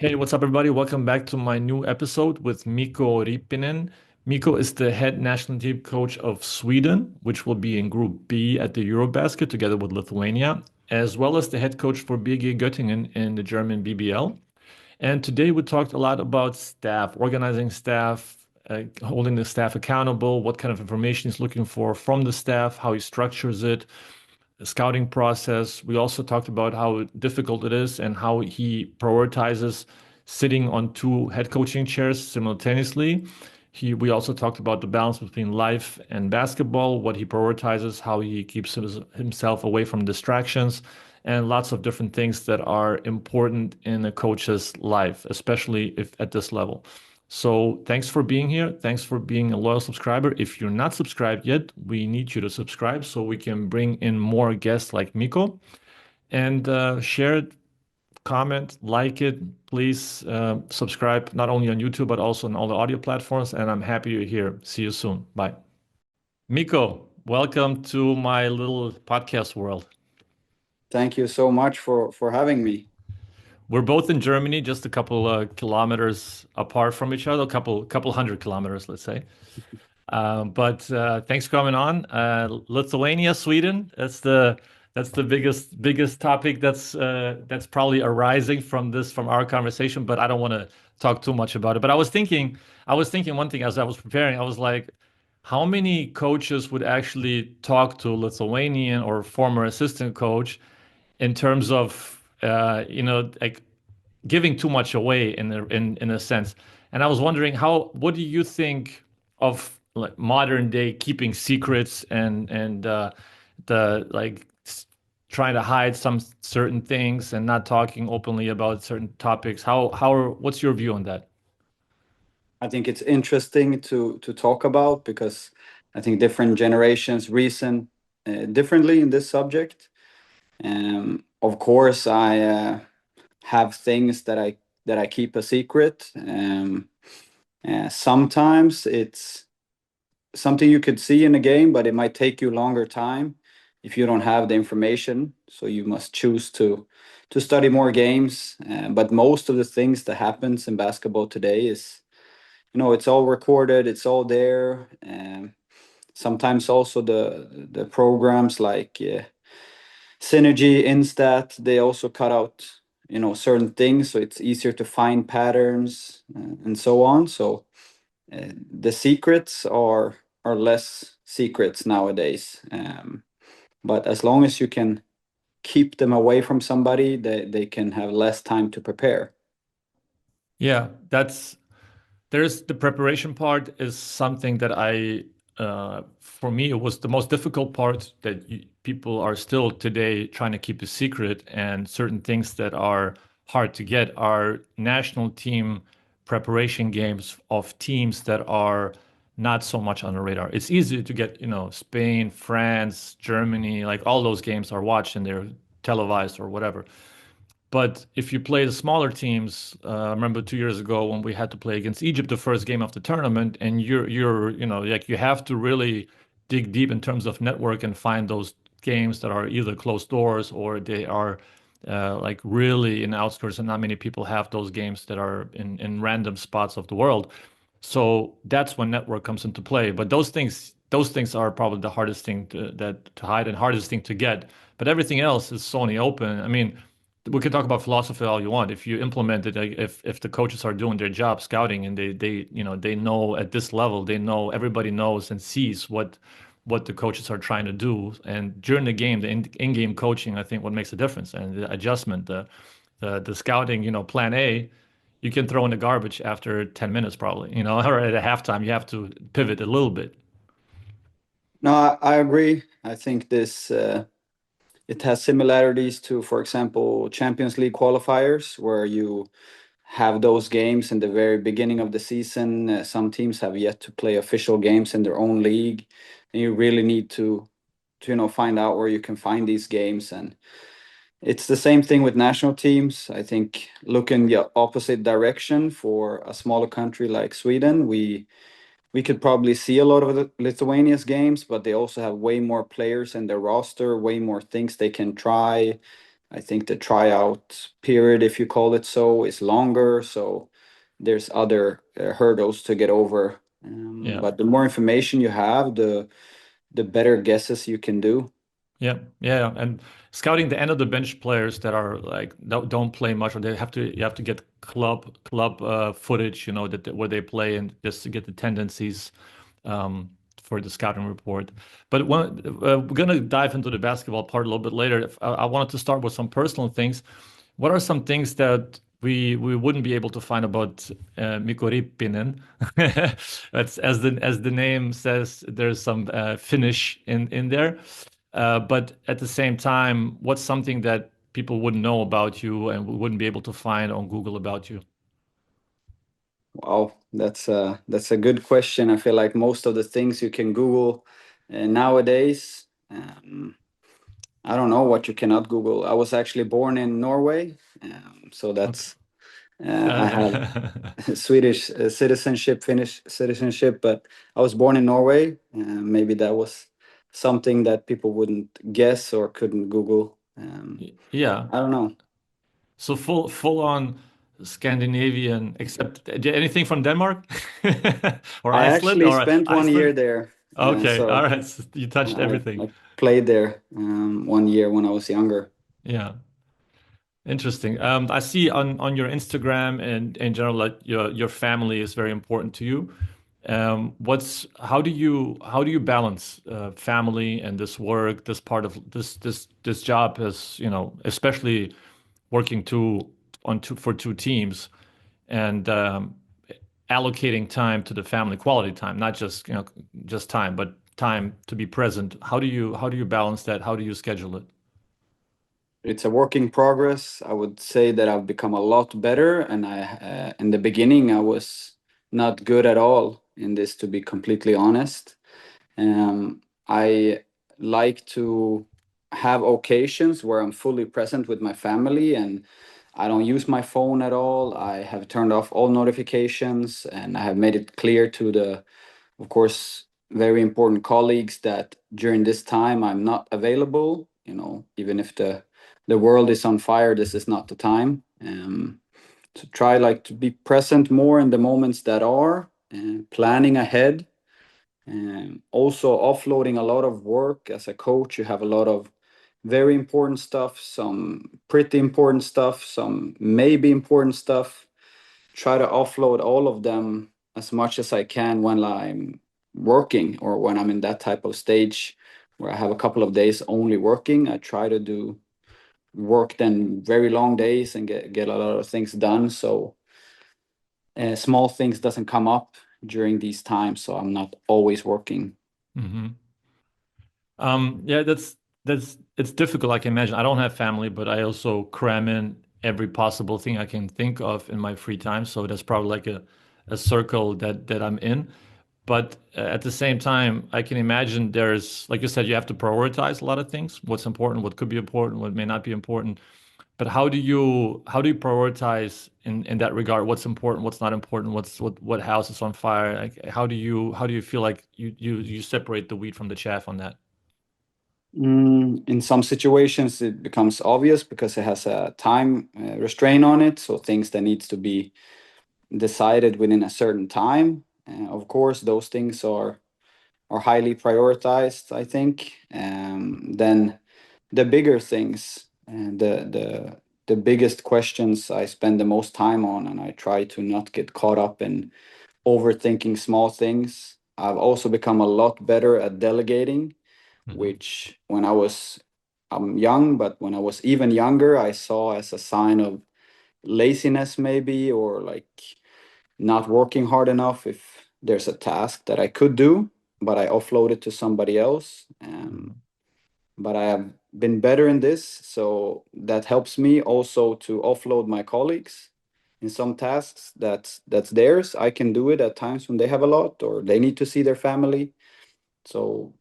Hey, what's up, everybody? Welcome back to my new episode with Mikko Riipinen. Mikko is the head national team coach of Sweden, which will be in Group B at the Eurobasket together with Lithuania, as well as the head coach for BG Göttingen in the German BBL. And today we talked a lot about staff, organizing staff, holding the staff accountable, what kind of information he's looking for from the staff, how he structures it, the scouting process. We also talked about how difficult it is and how he prioritizes sitting on two head coaching chairs simultaneously. We also talked about the balance between life and basketball, what he prioritizes, how he keeps himself away from distractions, and lots of different things that are important in a coach's life, especially if at this level. So thanks for being here. Thanks for being a loyal subscriber. If you're not subscribed yet, we need you to subscribe so we can bring in more guests like Mikko. And share it, comment, like it. Please subscribe not only on YouTube, but also on all the audio platforms. And I'm happy you're here. See you soon. Bye. Mikko, welcome to my little podcast world. Thank you so much for having me. We're both in Germany, just a couple kilometers apart from each other, a couple hundred kilometers, let's say. But thanks for coming on. Lithuania, Sweden. That's the biggest topic that's probably arising from our conversation. But I don't want to talk too much about it. But I was thinking one thing as I was preparing. I was like, how many coaches would actually talk to a Lithuanian or former assistant coach in terms of like giving too much away in a sense. And I was wondering what do you think of like modern day keeping secrets and the like trying to hide some certain things and not talking openly about certain topics? What's your view on that? I think it's interesting to talk about because I think different generations reason differently in this subject. Of course, I have things that I keep a secret. Sometimes it's something you could see in a game, but it might take you longer time if you don't have the information. So you must choose to study more games. But most of the things that happens in basketball today is, it's all recorded, it's all there. Sometimes also the programs like Synergy, Instat, they also cut out, certain things, so it's easier to find patterns and so on. So the secrets are less secrets nowadays. But as long as you can keep them away from somebody, they can have less time to prepare. Yeah, there's the preparation part is something that for me, it was the most difficult part that people are still today trying to keep a secret, and certain things that are hard to get are national team preparation games of teams that are not so much on the radar. It's easy to get, Spain, France, Germany, like all those games are watched and they're televised or whatever. But if you play the smaller teams, I remember 2 years ago when we had to play against Egypt, the first game of the tournament, and like you have to really dig deep in terms of network and find those games that are either closed doors or they are like really in outskirts, and not many people have those games that are in random spots of the world. So that's when network comes into play. But those things are probably the hardest thing to hide and hardest thing to get. But everything else is so in the open. I mean, we could talk about philosophy all you want. If you implement it, like if the coaches are doing their job scouting and they know at this level, they know everybody knows and sees what the coaches are trying to do. And during the game, the in-game coaching, I think what makes a difference and the adjustment, the scouting, plan A, you can throw in the garbage after 10 minutes probably, or at a halftime, you have to pivot a little bit. No, I agree. I think this it has similarities to, for example, Champions League qualifiers, where you have those games in the very beginning of the season. Some teams have yet to play official games in their own league, and you really need to find out where you can find these games. And it's the same thing with national teams. I think look in the opposite direction for a smaller country like Sweden. We could probably see a lot of the Lithuania's games, but they also have way more players in their roster, way more things they can try. I think the tryout period, if you call it so, is longer. So there's other hurdles to get over. Yeah. But the more information you have, the better guesses you can do. Yeah, yeah, and scouting the end of the bench players that are like don't play much, or you have to get club footage, you know, where they play, and just to get the tendencies for the scouting report. But we're gonna dive into the basketball part a little bit later. I wanted to start with some personal things. What are some things that we wouldn't be able to find about Mikko Riipinen? That's as the name says, there's some Finnish in there. But at the same time, what's something that people wouldn't know about you and we wouldn't be able to find on Google about you? Wow, that's a good question. I feel like most of the things you can Google nowadays. I don't know what you cannot Google. I was actually born in Norway, so that's I have Swedish citizenship, Finnish citizenship, but I was born in Norway. Maybe that was something that people wouldn't guess or couldn't Google. Yeah. I don't know. So full on Scandinavian, except anything from Denmark or I Iceland actually or spent 1 year Iceland? there, Okay, all so right. So you touched everything. I played there 1 year when I was younger. Yeah. Interesting. I see on your Instagram and in general, like your family is very important to you. How do you balance family and this work, this part of this job as, you know, especially working for two teams and allocating time to the family, quality time, not just, you know, just time, but time to be present. How do you balance that? How do you schedule it? It's a work in progress. I would say that I've become a lot better, and in the beginning I was not good at all in this, to be completely honest. I like to have occasions where I'm fully present with my family, and I don't use my phone at all. I have turned off all notifications, and I have made it clear to the, of course, very important colleagues that during this time I'm not available. You know, even if the world is on fire, this is not the time. To try like to be present more in the moments that are, planning ahead, and also offloading a lot of work. As a coach, you have a lot of very important stuff, some pretty important stuff, some maybe important stuff. Try to offload all of them as much as I can when I'm working, or when I'm in that type of stage where I have a couple of days only working. I try to do work then very long days and get a lot of things done, so small things doesn't come up during these times, so I'm not always working. Hmm. Yeah, that's it's difficult. I can imagine. I don't have family, but I also cram in every possible thing I can think of in my free time. So that's probably like a circle that I'm in. But at the same time, I can imagine there's, like you said, you have to prioritize a lot of things. What's important, what could be important, what may not be important. But how do you prioritize in that regard? What's important, what's not important, what house is on fire? Like, how do you feel like you separate the wheat from the chaff on that? In some situations, it becomes obvious because it has a time restraint on it. So things that needs to be decided within a certain time. Of course, those things are highly prioritized, I think. Then the bigger things, and the biggest questions I spend the most time on, and I try to not get caught up in overthinking small things. I've also become a lot better at delegating, Hmm. which I'm young, but when I was even younger, I saw as a sign of laziness, maybe, or like not working hard enough if there's a task that I could do, but I offload it to somebody else. Hmm. But I have been better in this, so that helps me also to offload my colleagues in some tasks that's theirs. I can do it at times when they have a lot or they need to see their family. So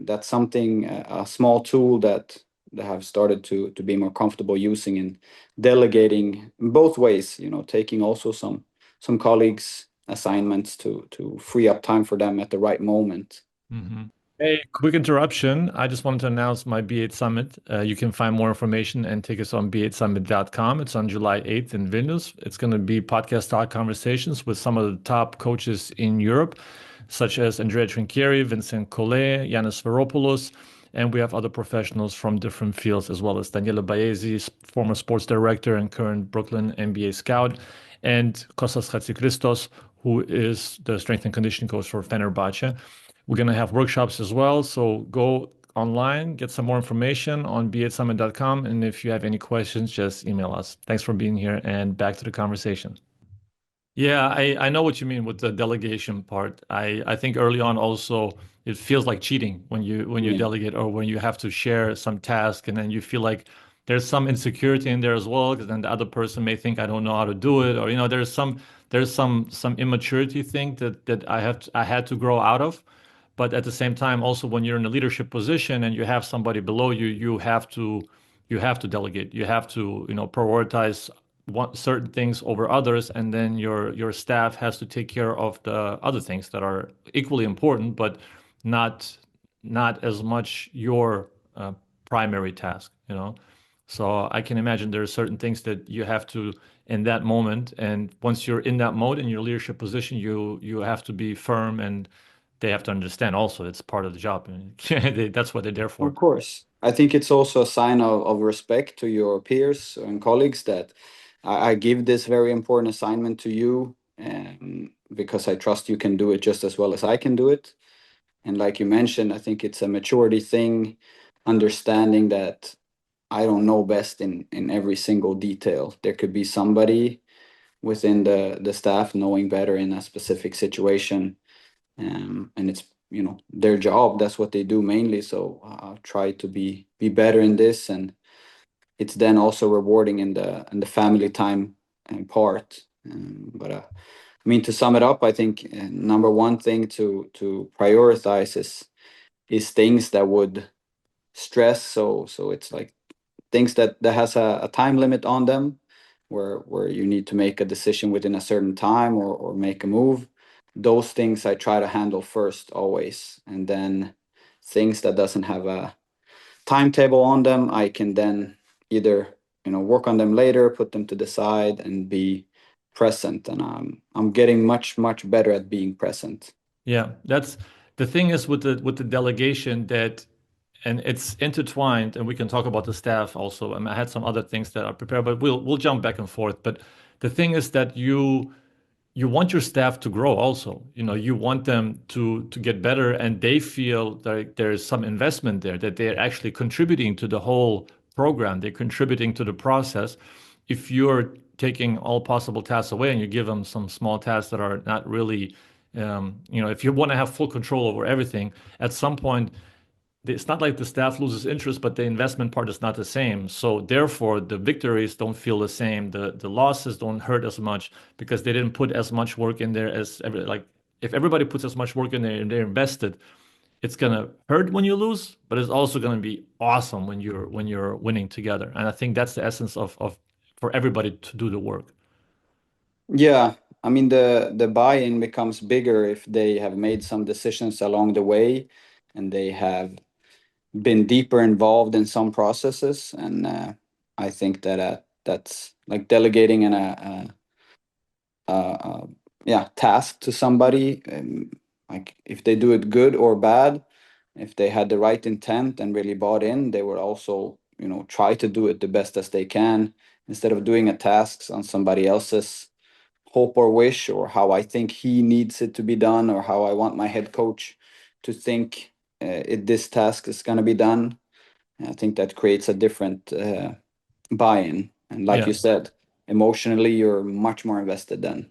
that's something, a small tool that I've started to be more comfortable using in delegating both ways. You know, taking also some colleagues' assignments to free up time for them at the right moment. Hmm. Hey, quick interruption. I just wanted to announce my B8 Summit. You can find more information and tickets on b8summit.com. It's on July 8th in Vilnius. It's going to be podcast talk conversations with some of the top coaches in Europe, such as Andrea Trinchieri, Vincent Collet, Yanis Veropoulos, and we have other professionals from different fields as well as Daniela Baezi, former sports director and current Brooklyn NBA scout, and Kostas Chatsikristos, who is the strength and conditioning coach for Fenerbahce. We're going to have workshops as well. So go online, get some more information on b8summit.com. And if you have any questions, just email us. Thanks for being here and back to the conversation. Yeah, I know what you mean with the delegation part. I think early on also it feels like cheating when you Yeah, delegate or when you have to share some task and then you feel like there's some insecurity in there as well because then the other person may think I don't know how to do it or there's some immaturity thing that I had to grow out of. But at the same time, also when you're in a leadership position and you have somebody below you, you have to delegate. You have to, prioritize certain things over others, and then your staff has to take care of the other things that are equally important, but not not as much your primary task, So I can imagine there are certain things that you have to in that moment, and once you're in that mode in your leadership position, you have to be firm, and they have to understand also it's part of the job. And that's what they're there of for. course. I think it's also a sign of respect to your peers and colleagues that I give this very important assignment to you, because I trust you can do it just as well as I can do it. And like you mentioned, I think it's a maturity thing, understanding that I don't know best in every single detail. There could be somebody within the staff knowing better in a specific situation, and it's their job. That's what they do mainly. So I'll try to be better in this, and it's then also rewarding in the family time part. But I mean, to sum it up, I think number one thing to prioritize is things that would stress. So it's like things that has a time limit on them, where you need to make a decision within a certain time or make a move. Those things I try to handle first always, and then things that doesn't have a timetable on them, I can then either work on them later, put them to the side, and be present. And I'm getting much better at being present. Yeah, that's the thing is with the delegation that, and it's intertwined, and we can talk about the staff also. I had some other things that are prepared, but we'll jump back and forth. But the thing is that you want your staff to grow also. You want them to get better, and they feel that there's some investment there, that they're actually contributing to the whole program. They're contributing to the process. If you're taking all possible tasks away and you give them some small tasks that are not really, if you want to have full control over everything, at some point it's not like the staff loses interest, but the investment part is not the same. So therefore, the victories don't feel the same. The losses don't hurt as much because they didn't put as much work in there like if everybody puts as much work in there and they're invested, it's gonna hurt when you lose, but it's also gonna be awesome when you're winning together. And I think that's the essence of for everybody to do the work. Yeah, I mean the buy-in becomes bigger if they have made some decisions along the way, and they have been deeper involved in some processes. And I think that's like delegating a yeah, task to somebody. Like if they do it good or bad, if they had the right intent and really bought in, they would also try to do it the best as they can, instead of doing a task on somebody else's hope or wish, or how I think he needs it to be done, or how I want my head coach to think this task is going to be done. I think that creates a different buy-in. And like Yeah. you said, emotionally, you're much more invested then.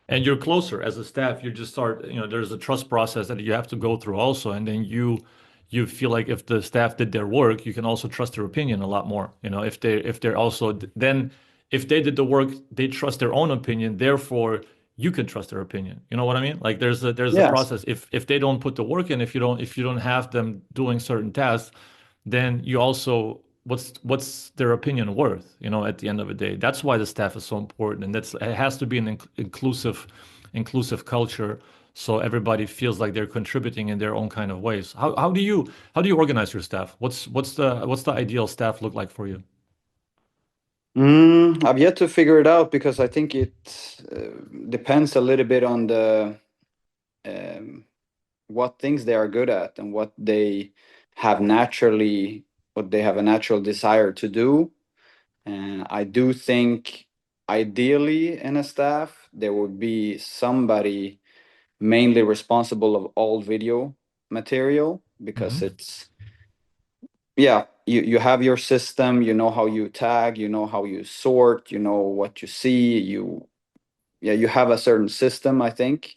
And you're closer as a staff. You just start, there's a trust process that you have to go through also. And then you feel like if the staff did their work, you can also trust their opinion a lot more. If they're also then if they did the work, they trust their own opinion. Therefore, you can trust their opinion. You know what I mean? Like there's a Yes. process. If they don't put the work in, if you don't have them doing certain tasks, then you also what's their opinion worth, at the end of the day. That's why the staff is so important, and it has to be an inclusive culture so everybody feels like they're contributing in their own kind of ways. How do you organize your staff? What's the ideal staff look like for you? I've yet to figure it out because I think it depends a little bit on the what things they are good at and what they have what they have a natural desire to do. And I do think ideally in a staff there would be somebody mainly responsible of all video material, because it's, yeah, you have your system, you know how you tag, you know how you sort, you know what you see, you have a certain system, I think.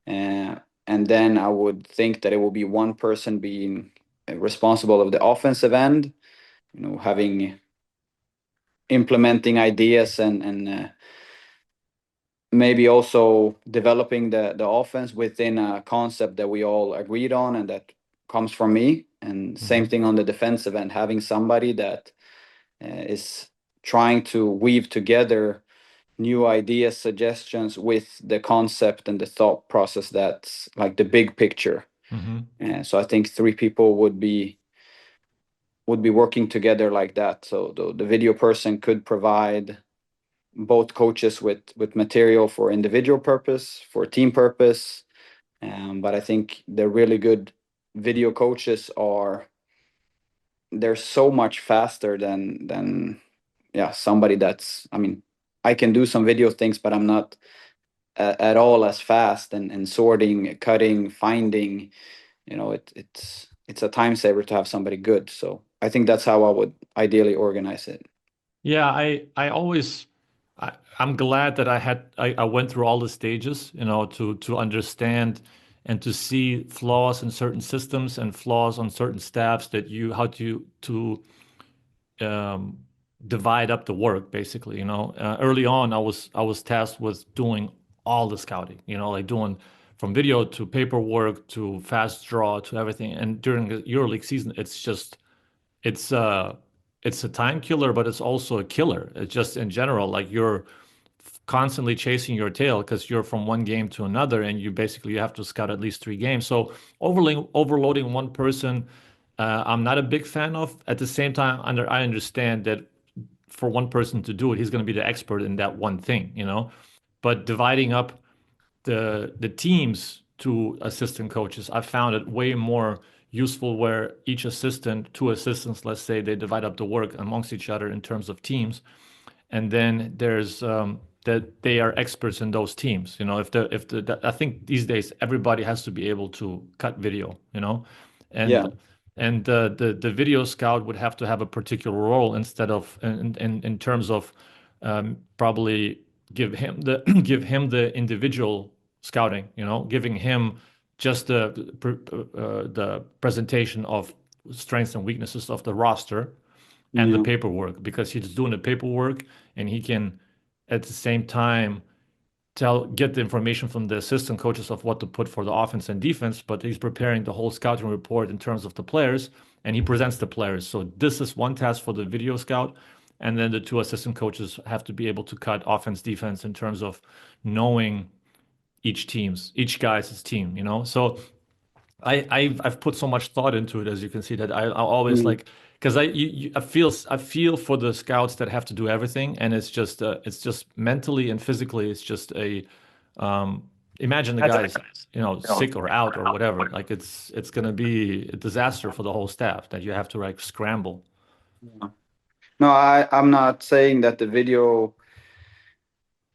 And then I would think that it will be one person being responsible of the offensive end, having implementing ideas and maybe also developing the offense within a concept that we all agreed on and that comes from me. And same thing on the defensive end, having somebody that is trying to weave together new ideas, suggestions with the concept and the thought process that's like the big picture. So I think three people would be working together like that. So the video person could provide both coaches with material for individual purpose, for team purpose. But I think the really good video coaches they're so much faster than somebody that's, I mean, I can do some video things, but I'm not at all as fast and sorting, cutting, finding, it's a time saver to have somebody good. So I think that's how I would ideally organize it. Yeah, I'm glad that I went through all the stages, to understand and to see flaws in certain systems and flaws on certain staffs, that you how to um, divide up the work, basically. Early on, I was tasked with doing all the scouting, like doing from video to paperwork to fast draw to everything. And during the EuroLeague season, it's uh it's a time killer, but it's also a killer. It's just in general, like you're constantly chasing your tail because you're from one game to another, and you have to scout at least 3 games. So overloading one person, I'm not a big fan of. At the same time, I understand that for one person to do it, he's going to be the expert in that one thing. But dividing up the teams to assistant coaches, I found it way more useful, where each assistant, two assistants, let's say, they divide up the work amongst each other in terms of teams, and then there's that they are experts in those teams. I think these days everybody has to be able to cut video, and Yeah. the video scout would have to have a particular role, instead of in terms of probably give him the give him the individual scouting, giving him just the presentation of strengths and weaknesses of the roster and the Yeah. paperwork, because he's doing the paperwork, and he can at the same time get the information from the assistant coaches of what to put for the offense and defense, but he's preparing the whole scouting report in terms of the players, and he presents the players. So this is one task for the video scout, and then the two assistant coaches have to be able to cut offense, defense in terms of knowing each guy's team. So I've put so much thought into it, as you can see, that I always Mm. like, because I feel for the scouts that have to do everything, and it's just mentally and physically, it's just imagine the guy's sick or out or whatever, like it's gonna be a disaster for the whole staff, that you have to like scramble. Yeah. No, I'm not saying that the video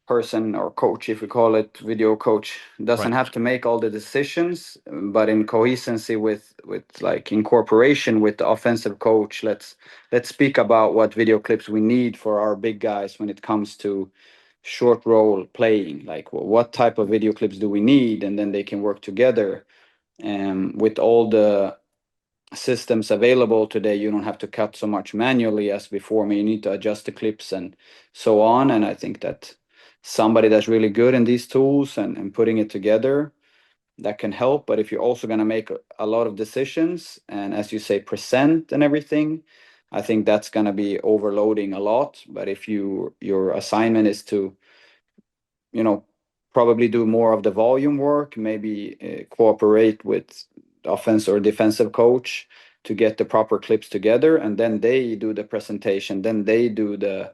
person or coach, if we call it video coach, doesn't Right. have to make all the decisions, but in coherency with like incorporation with the offensive coach, let's speak about what video clips we need for our big guys when it comes to short role playing. Like, what type of video clips do we need, and then they can work together. And with all the systems available today, you don't have to cut so much manually as before. I mean, you need to adjust the clips and so on. And I think that somebody that's really good in these tools and putting it together, that can help. But if you're also going to make a lot of decisions and, as you say, present and everything, I think that's going to be overloading a lot. But if your assignment is to, you know, probably do more of the volume work, maybe cooperate with offensive or defensive coach to get the proper clips together, and then they do the presentation, then they do the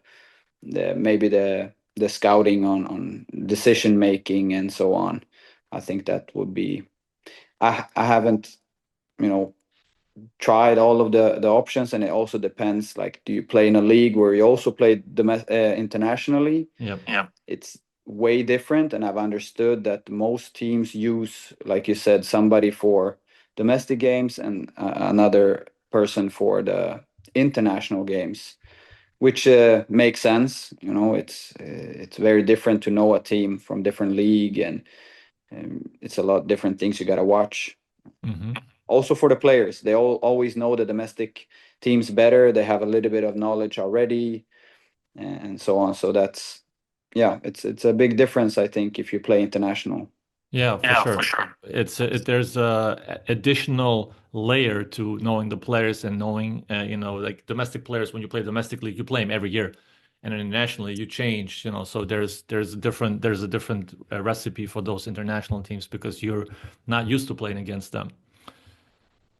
maybe the scouting on decision making and so on. I think that would be, I haven't, tried all of the options, and it also depends, like, do you play in a league where you also play internationally? Yeah. It's way different, and I've understood that most teams use, like you said, somebody for domestic games and another person for the international games, which makes sense. It's very different to know a team from different league, and it's a lot different things you got to watch. Also for the players, they always know the domestic teams better. They have a little bit of knowledge already, and so on. So that's, yeah, it's a big difference, I think, if you play international. Yeah, for sure. There's a additional layer to knowing the players and knowing, like domestic players. When you play domestically, you play them every year, and internationally you change. So there's a different recipe for those international teams because you're not used to playing against them.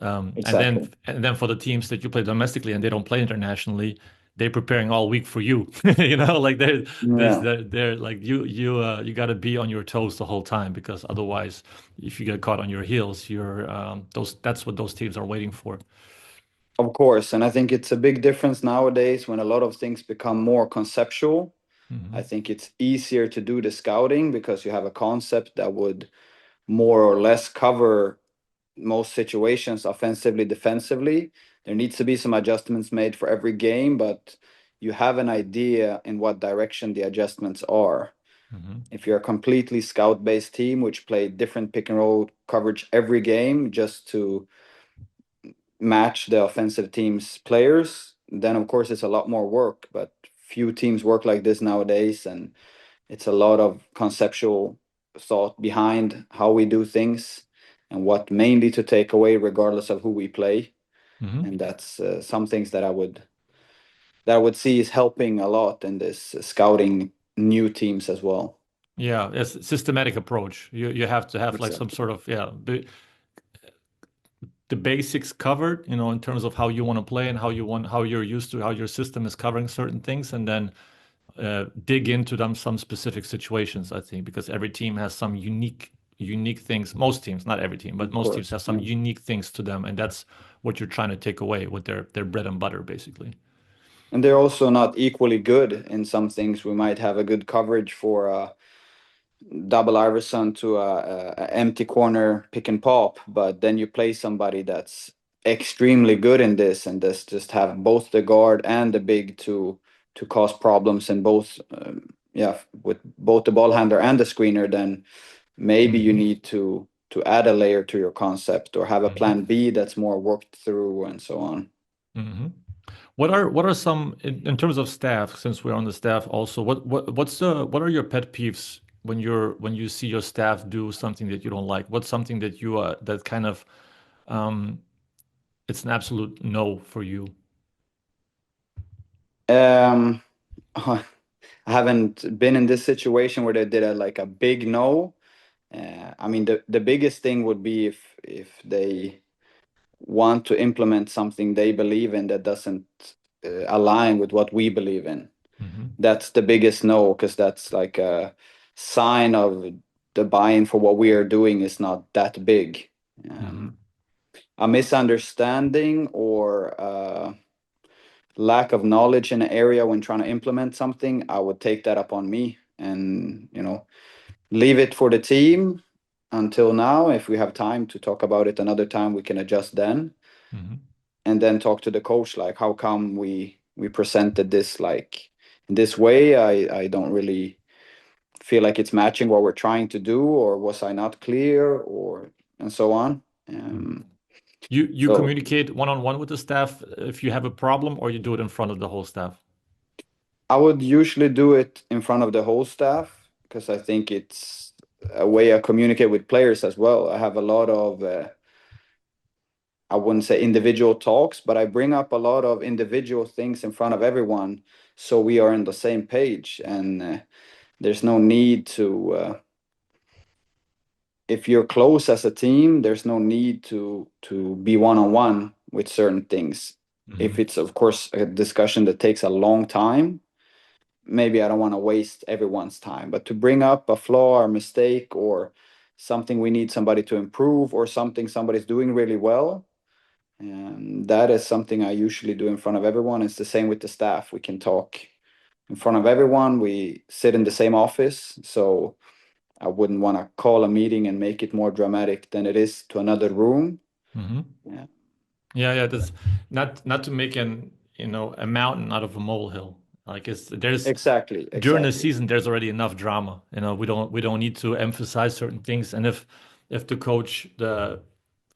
Exactly. And then for the teams that you play domestically and they don't play internationally, they're preparing all week for you. Like they're like you got to be on your toes the whole time, because otherwise, if you get caught on your heels, that's what those teams are waiting for. Of course, and I think it's a big difference nowadays when a lot of things become more conceptual. I think it's easier to do the scouting because you have a concept that would more or less cover most situations, offensively, defensively. There needs to be some adjustments made for every game, but you have an idea in what direction the adjustments are. If you're a completely scout-based team, which play different pick and roll coverage every game just to match the offensive team's players, then of course it's a lot more work, but few teams work like this nowadays, and it's a lot of conceptual thought behind how we do things and what mainly to take away regardless of who we play. And that's some things that I would see is helping a lot in this scouting new teams as well. Yeah, it's a systematic approach. You have to have like some sort of the basics covered, in terms of how you want to play and how you're used to how your system is covering certain things, and then dig into some specific situations, I think, because every team has some unique things. Most teams, not every team, but most teams have some unique things to them, and that's what you're trying to take away with their bread and butter, basically. And they're also not equally good in some things. We might have a good coverage for double Iverson to a empty corner pick and pop, but then you play somebody that's extremely good in this, and this just have both the guard and the big to cause problems in both, with both the ball handler and the screener. Then maybe you need to add a layer to your concept or have a plan B that's more worked through and so on. What are some in terms of staff, since we're on the staff also, what are your pet peeves when you see your staff do something that you don't like? What's something that that kind of it's an absolute no for you? I haven't been in this situation where they did a big no. I mean, the biggest thing would be if they want to implement something they believe in that doesn't align with what we believe in. That's the biggest no, because that's like a sign of the buy-in for what we are doing is not that big. A misunderstanding or lack of knowledge in an area when trying to implement something, I would take that upon me and leave it for the team until now. If we have time to talk about it another time, we can adjust then. And then talk to the coach, like, how come we presented this like in this way? I don't really feel like it's matching what we're trying to do, or was I not clear, or and so on. You communicate one-on-one with the staff if you have a problem, or you do it in front of the whole staff? I would usually do it in front of the whole staff because I think it's a way I communicate with players as well. I have a lot of I wouldn't say individual talks, but I bring up a lot of individual things in front of everyone, so we are on the same page, and there's no need to if you're close as a team, there's no need to be one-on-one with certain things. If it's, of course, a discussion that takes a long time, maybe I don't want to waste everyone's time. But to bring up a flaw or mistake or something we need somebody to improve or something somebody's doing really well, and that is something I usually do in front of everyone. It's the same with the staff. We can talk in front of everyone. We sit in the same office, so I wouldn't want to call a meeting and make it more dramatic than it is to another room. Yeah. Yeah, that's not to make a mountain out of a molehill. Like there's Exactly. during the season there's already enough drama. We don't need to emphasize certain things. And if the coach, the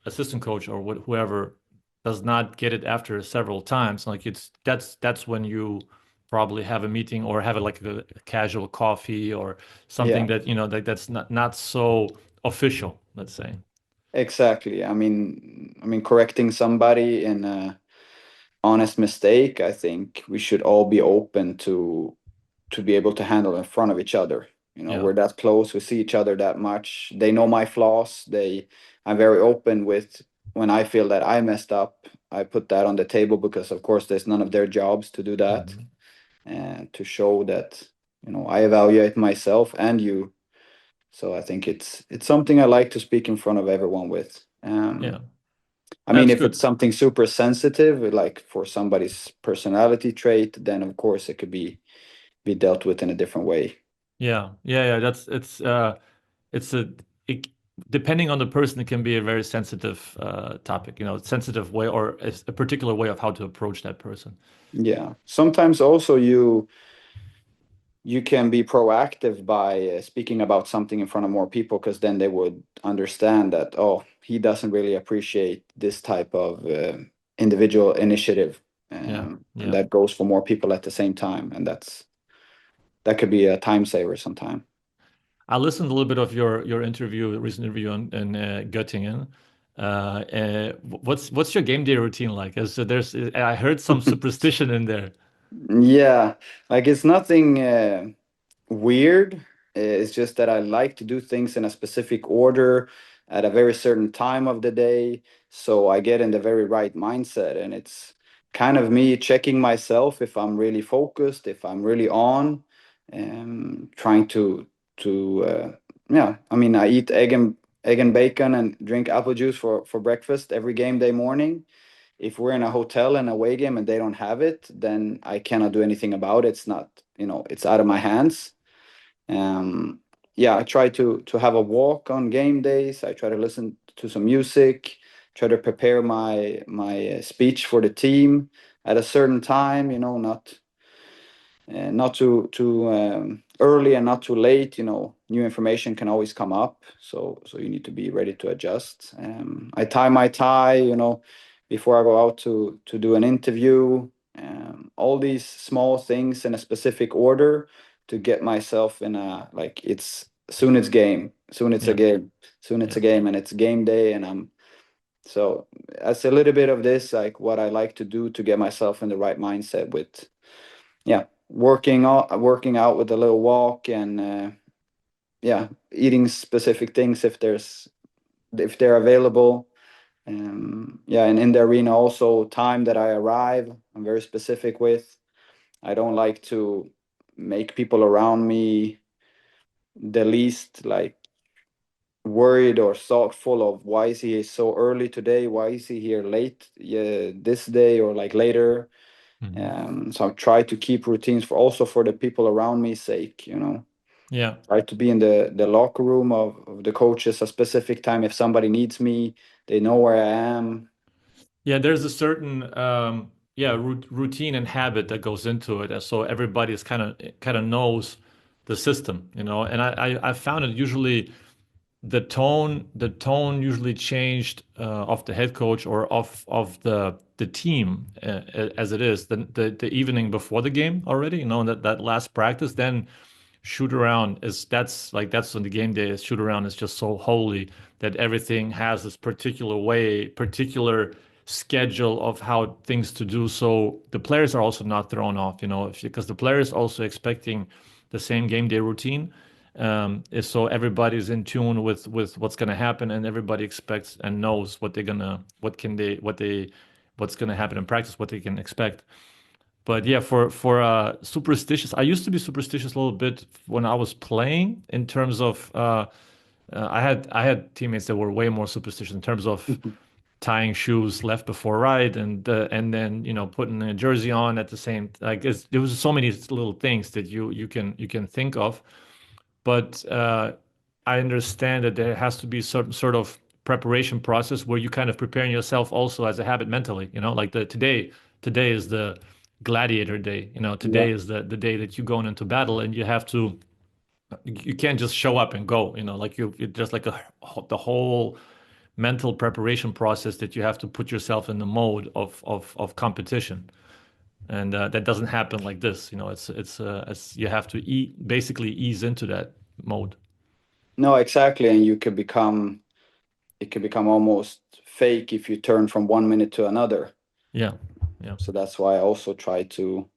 assistant coach or whoever does not get it after several times, like that's when you probably have a meeting or have like a casual coffee or something Yeah. that's not so official, let's say. Exactly. I mean, correcting somebody in a honest mistake, I think we should all be open to be able to handle in front of each other. Yeah. We're that close, we see each other that much. They know my flaws. I'm very open with when I feel that I messed up, I put that on the table because of course there's none of their jobs to do that. And to show that, I evaluate myself and you. So I think it's something I like to speak in front of everyone with. Yeah. I mean, That's if good. it's something super sensitive, like for somebody's personality trait, then of course it could be dealt with in a different way. Yeah. It's it, depending on the person, it can be a very sensitive topic, sensitive way or a particular way of how to approach that person. Yeah. Sometimes also you can be proactive by speaking about something in front of more people because then they would understand that, oh, he doesn't really appreciate this type of individual initiative. Yeah. And that goes for more people at the same time. And that could be a time saver sometime. I listened a little bit of your recent interview in Göttingen. What's your game day routine like? So I heard some superstition in there. Yeah, like it's nothing weird. It's just that I like to do things in a specific order at a very certain time of the day. So I get in the very right mindset. And it's kind of me checking myself if I'm really focused, if I'm really on, and trying yeah, I mean, I eat egg and bacon and drink apple juice for breakfast every game day morning. If we're in a hotel and away game and they don't have it, then I cannot do anything about it. It's not, it's out of my hands. Um, yeah, I try to have a walk on game days. I try to listen to some music, try to prepare my speech for the team at a certain time. Not too early and not too late. New information can always come up, so you need to be ready to adjust. I tie my tie, before I go out to do an interview. All these small things in a specific order to get myself in a, like, it's soon it's game, soon it's a game, soon it's a game, and it's game day, and so that's a little bit of this, like what I like to do to get myself in the right mindset with, yeah, working out with a little walk and yeah, eating specific things if they're available. Yeah, and in the arena also time that I arrive, I'm very specific with. I don't like to make people around me the least like worried or thoughtful of why is he so early today, why is he here late, yeah, this day or like later. So I try to keep routines for the people around me sake, Yeah. Try to be in the locker room of the coaches a specific time. If somebody needs me, they know where I am. Yeah, there's a certain routine and habit that goes into it, so everybody's kind of knows the system, And I found it usually the tone usually changed of the head coach or of the team as it is the evening before the game already, that last practice. Then shoot around that's on the game day. Shoot around is just so holy that everything has this particular schedule of how things to do. So the players are also not thrown off, because the players also expecting the same game day routine. So everybody's in tune with what's going to happen, and everybody expects and knows what's going to happen in practice, what they can expect. But yeah, for superstitious, I used to be superstitious a little bit when I was playing in terms of I had teammates that were way more superstitious in terms of tying shoes left before right, and then putting a jersey on at the same, like there was so many little things that you can think of. But I understand that there has to be some sort of preparation process where you kind of preparing yourself also as a habit mentally, like today is the gladiator day, Yeah. today is the day that you're going into battle, and you can't just show up and go, like you just like the whole mental preparation process that you have to put yourself in the mode of competition. And that doesn't happen like this. It's you have to basically ease into that mode. No, exactly. And it could become almost fake if you turn from 1 minute to another. Yeah. Yeah. So that's why I also try to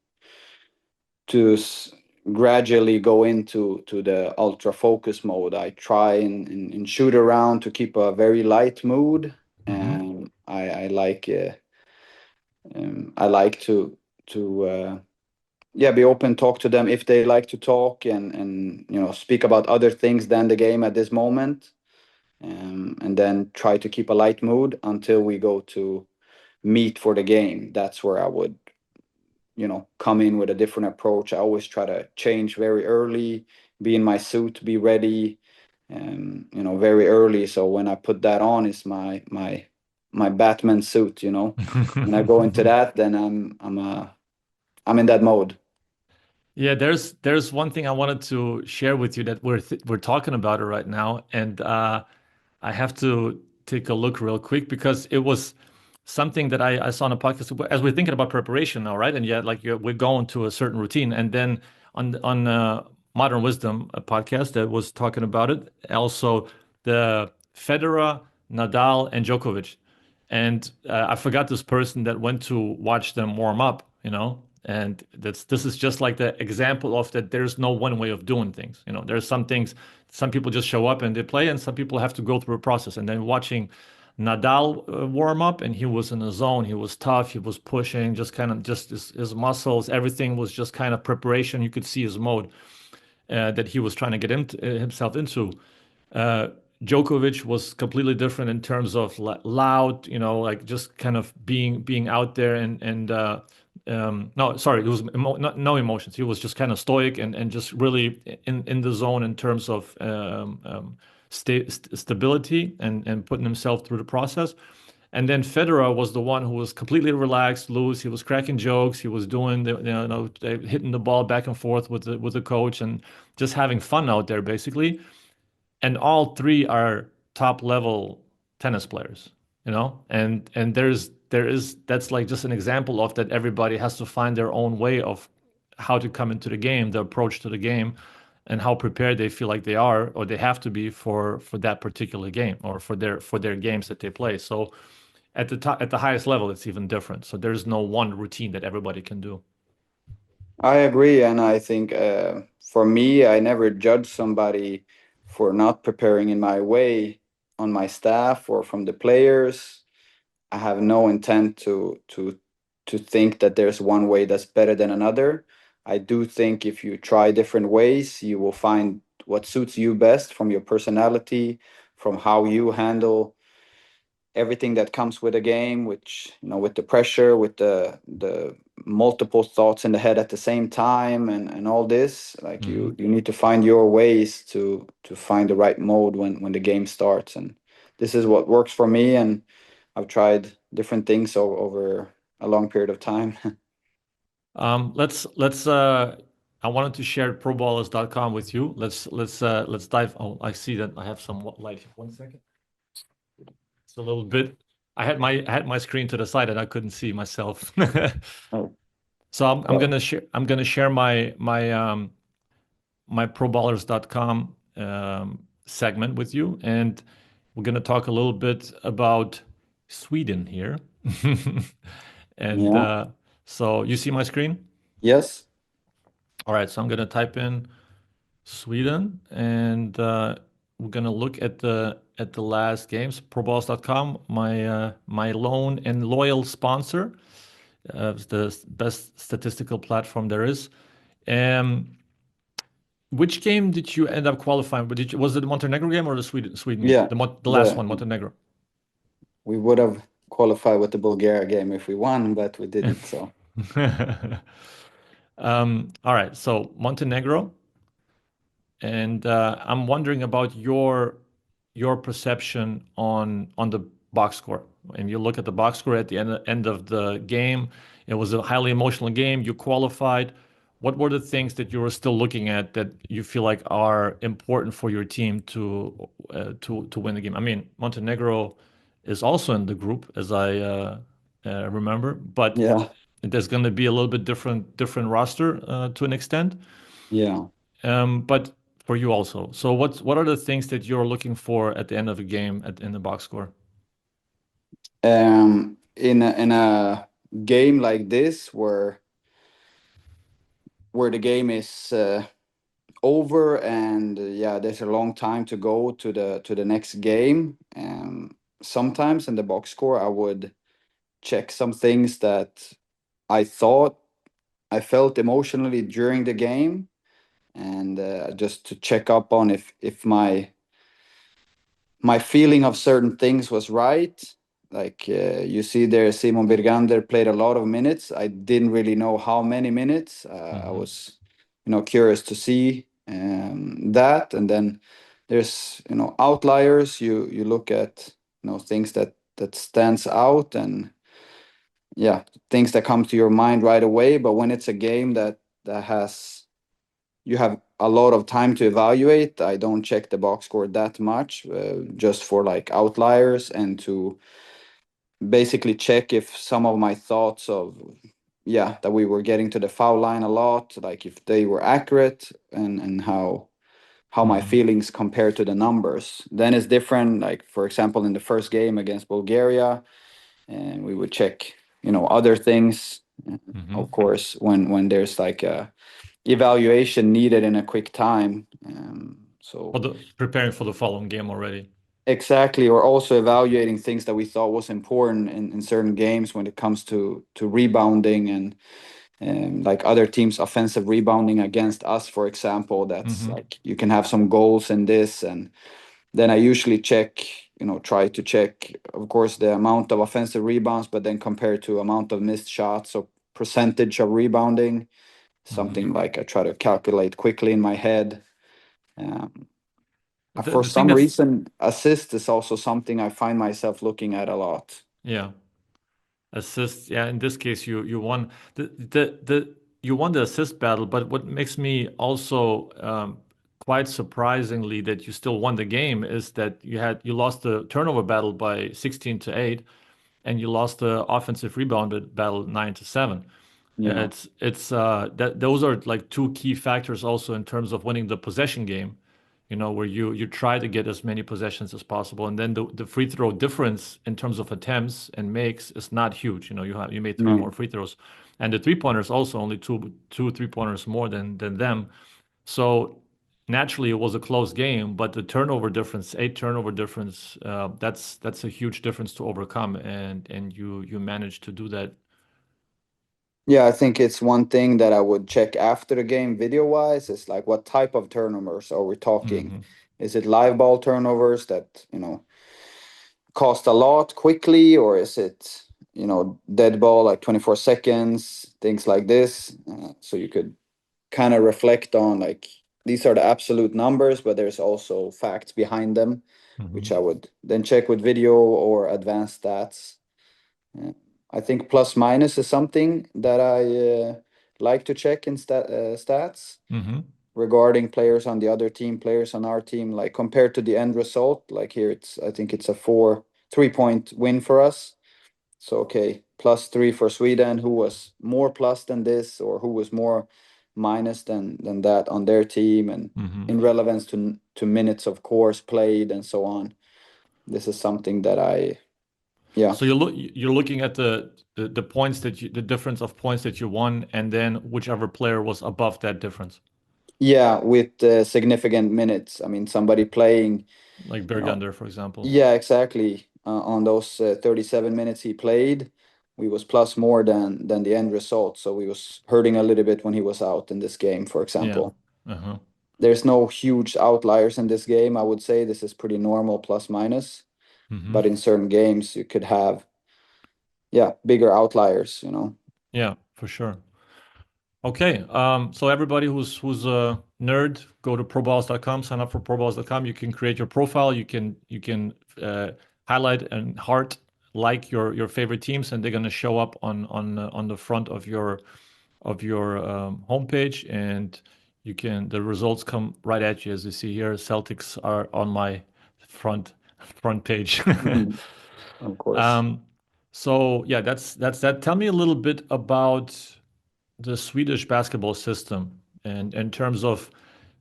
gradually go into the ultra focus mode. I try and shoot around to keep a very light mood, Hmm. and I like to yeah, be open, talk to them if they like to talk, and speak about other things than the game at this moment, and then try to keep a light mood until we go to meet for the game. That's where I would come in with a different approach. I always try to change very early, be in my suit, be ready, very early. So when I put that on, it's my Batman suit. When I go into that, then I'm in that mode. Yeah, there's one thing I wanted to share with you that we're talking about it right now, and I have to take a look real quick because it was something that I saw on a podcast as we're thinking about preparation now, right? And yet, like we're going to a certain routine, and then on Modern Wisdom, a podcast that was talking about it, also the Federer, Nadal, and Djokovic, and I forgot this person that went to watch them warm up, and this is just like the example of that. There's no one way of doing things. There's some things, some people just show up and they play, and some people have to go through a process. And then watching Nadal warm up, and he was in the zone. He was tough. He was pushing, just kind of just his muscles. Everything was just kind of preparation. You could see his mode that he was trying to get himself into. Uh, Djokovic was completely different in terms of loud, like just kind of being out there and no, sorry, it was no emotions. He was just kind of stoic and just really in the zone in terms of stability and putting himself through the process. And then Federer was the one who was completely relaxed, loose. He was cracking jokes. He was doing hitting the ball back and forth with the coach and just having fun out there, basically. And all three are top level tennis players, and there is that's like just an example of that everybody has to find their own way of how to come into the game, the approach to the game, and how prepared they feel like they are or they have to be for that particular game or for their games that they play. So at the highest level, it's even different. So there's no one routine that everybody can do. I agree, and I think for me, I never judge somebody for not preparing in my way on my staff or from the players. I have no intent to think that there's one way that's better than another. I do think if you try different ways, you will find what suits you best from your personality, from how you handle everything that comes with a game, which with the pressure, with the multiple thoughts in the head at the same time, and all this. Like you Hmm. you need to find your ways to find the right mode when the game starts, and this is what works for me. And I've tried different things over a long period of time. Let's I wanted to share proballers.com with you. Let's dive. Oh, I see that I have some light here. 1 second. It's a little bit. I had my screen to the side and I couldn't see myself. Oh, So I'm well, gonna share my proballers.com segment with you, and we're gonna talk a little bit about Sweden here. And yeah. so you see my screen? Yes. All right, so I'm gonna type in Sweden, and we're gonna look at the last games. ProBalls.com, my lone and loyal sponsor, the best statistical platform there is. Um, which game did you end up qualifying? Was it the Montenegro game or the Sweden game? Yeah, The last one, Montenegro. we would have qualified with the Bulgaria game if we won, but we didn't. So All right, so Montenegro, and I'm wondering about your perception on the box score. And you look at the box score at the end of the game. It was a highly emotional game. You qualified. What were the things that you were still looking at that you feel like are important for your team to win the game? I mean, Montenegro is also in the group, as I remember, but yeah, there's going to be a little bit different roster to an extent. yeah. But for you also. So what are the things that you're looking for at the end of a game in the box score? In a game like this where the game is over and yeah, there's a long time to go to the next game. Sometimes in the box score, I would check some things that I thought I felt emotionally during the game, and just to check up on if my feeling of certain things was right. Like you see there, Simon Birgander played a lot of minutes. I didn't really know how many minutes. I Hmm. was, curious to see that. And then there's, outliers. You look at, things that stands out, and yeah, things that come to your mind right away. But when it's a game that has you have a lot of time to evaluate, I don't check the box score that much, just for like outliers and to basically check if some of my thoughts of, yeah, that we were getting to the foul line a lot, like if they were accurate, and how my Hmm. feelings compare to the numbers. Then it's different. Like for example, in the first game against Bulgaria, and we would check, other things. Hmm. Of course, when there's like a evaluation needed in a quick time. So Preparing for the following game already. exactly, or also evaluating things that we thought was important in certain games when it comes to rebounding and like other teams' offensive rebounding against us, for example. That's Hmm. like you can have some goals in this, and then I usually check, try to check, of course, the amount of offensive rebounds, but then compare to amount of missed shots or percentage of rebounding, Hmm. something like I try to calculate quickly in my head. Um, for The thing some that's reason, assist is also something I find myself looking at a lot. yeah. Assist, yeah, in this case you won the you won the assist battle, but what makes me also quite surprisingly that you still won the game is that you lost the turnover battle by 16 to 8, and you lost the offensive rebound battle 9 to 7. Yeah, It's that those are like two key factors also in terms of winning the possession game, where you try to get as many possessions as possible, and then the free throw difference in terms of attempts and makes is not huge. You made three more no, free throws, and the three pointers also only two 3 pointers more than them. So naturally it was a close game, but the turnover difference, 8 turnover difference, that's a huge difference to overcome, and you managed to do that. yeah, I think it's one thing that I would check after the game video wise is like what type of turnovers are we talking? Hmm. Is it live ball turnovers that, cost a lot quickly, or is it, dead ball like 24 seconds, things like this? So you could kind of reflect on like these are the absolute numbers, but there's also facts behind them, which Hmm. I would then check with video or advanced stats. Uh, I think plus minus is something that I like to check in stats Hmm. regarding players on the other team, players on our team, like compared to the end result. Like here, I think it's a 3-point win for us. So okay, +3 for Sweden. Who was more plus than this, or who was more minus than that on their team, and Hmm. in relevance to minutes of course played and so on. This is something that yeah, So you're looking at the points the difference of points that you won, and then whichever player was above that difference. Yeah, with significant minutes. I mean, somebody playing, Like you know, Bergander, for example. yeah, exactly. On those 37 minutes he played, we was plus more than the end result. So we was hurting a little bit when he was out in this game, for Yeah. example. Uh-huh. There's no huge outliers in this game. I would say this is pretty normal plus minus, Hmm. but in certain games you could have, yeah, bigger outliers, you know. Yeah, for sure. Okay, so everybody who's a nerd, go to proballs.com, sign up for proballs.com. You can create your profile. You can highlight and heart like your favorite teams, and they're gonna show up on the front of your homepage, and the results come right at you as you see here. Celtics are on my front front page. Mhm. Of course. Um, so yeah, that's that. Tell me a little bit about the Swedish basketball system and in terms of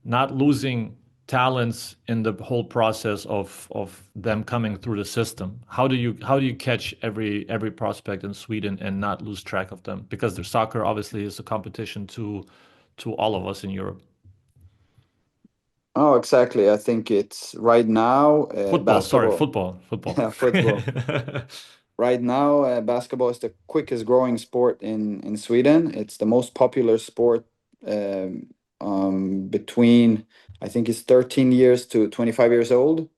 not losing talents in the whole process of them coming through the system. How do you catch every prospect in Sweden and not lose track of them? Because their soccer obviously is a competition to all of us in Europe. Oh, exactly. I think it's right now Football, sorry, basketball. football. Yeah, football. Right now, basketball is the quickest growing sport in Sweden. It's the most popular sport um, between, I think it's 13 years to 25 years old.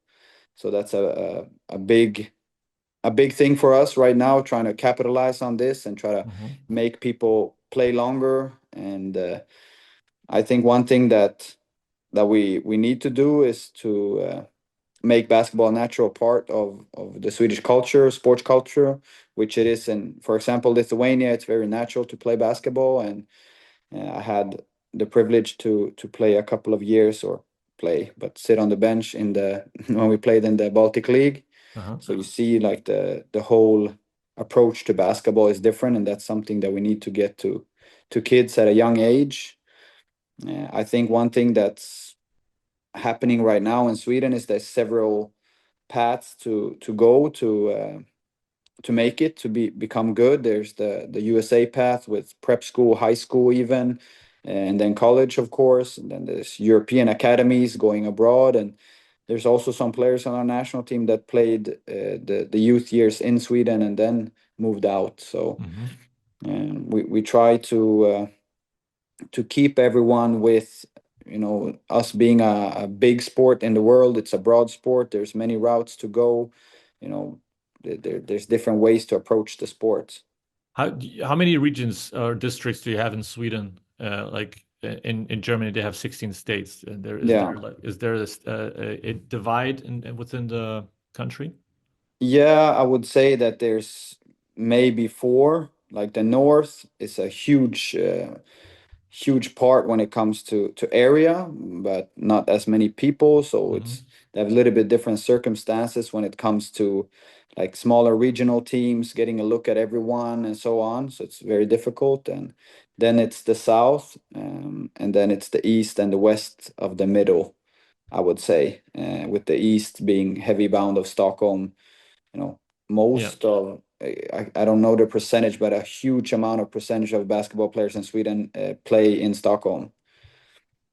So that's a big thing for us right now, trying to capitalize on this and try to Mhm. make people play longer. And I think one thing that we need to do is to make basketball a natural part of the Swedish culture, sports culture, which it is in, for example, Lithuania. It's very natural to play basketball, and I had the privilege to play a couple of years or play, but sit on the bench in the when we played in the Baltic League. Uh-huh. So you see, like the whole approach to basketball is different, and that's something that we need to get to kids at a young age. I think one thing that's happening right now in Sweden is there's several paths to go to make it to become good. There's the USA path with prep school, high school even, and then college, of course. And then there's European academies going abroad, and there's also some players on our national team that played the youth years in Sweden and then moved out. So Hmm. we try to keep everyone with, you know, us being a big sport in the world. It's a broad sport. There's many routes to go. You know, there's different ways to approach the sport. How many regions or districts do you have in Sweden? Like in Germany, they have 16 states. And Yeah. is there a divide within the country? Yeah, I would say that there's maybe four. Like the north is a huge part when it comes to area, but not as many people. So Hmm. it's they have a little bit different circumstances when it comes to like smaller regional teams getting a look at everyone and so on. So it's very difficult. And then it's the south, and then it's the east and the west of the middle, I would say, with the east being heavy bound of Stockholm. You know, Yeah. most of I don't know the percentage, but a huge amount of percentage of basketball players in Sweden play in Stockholm.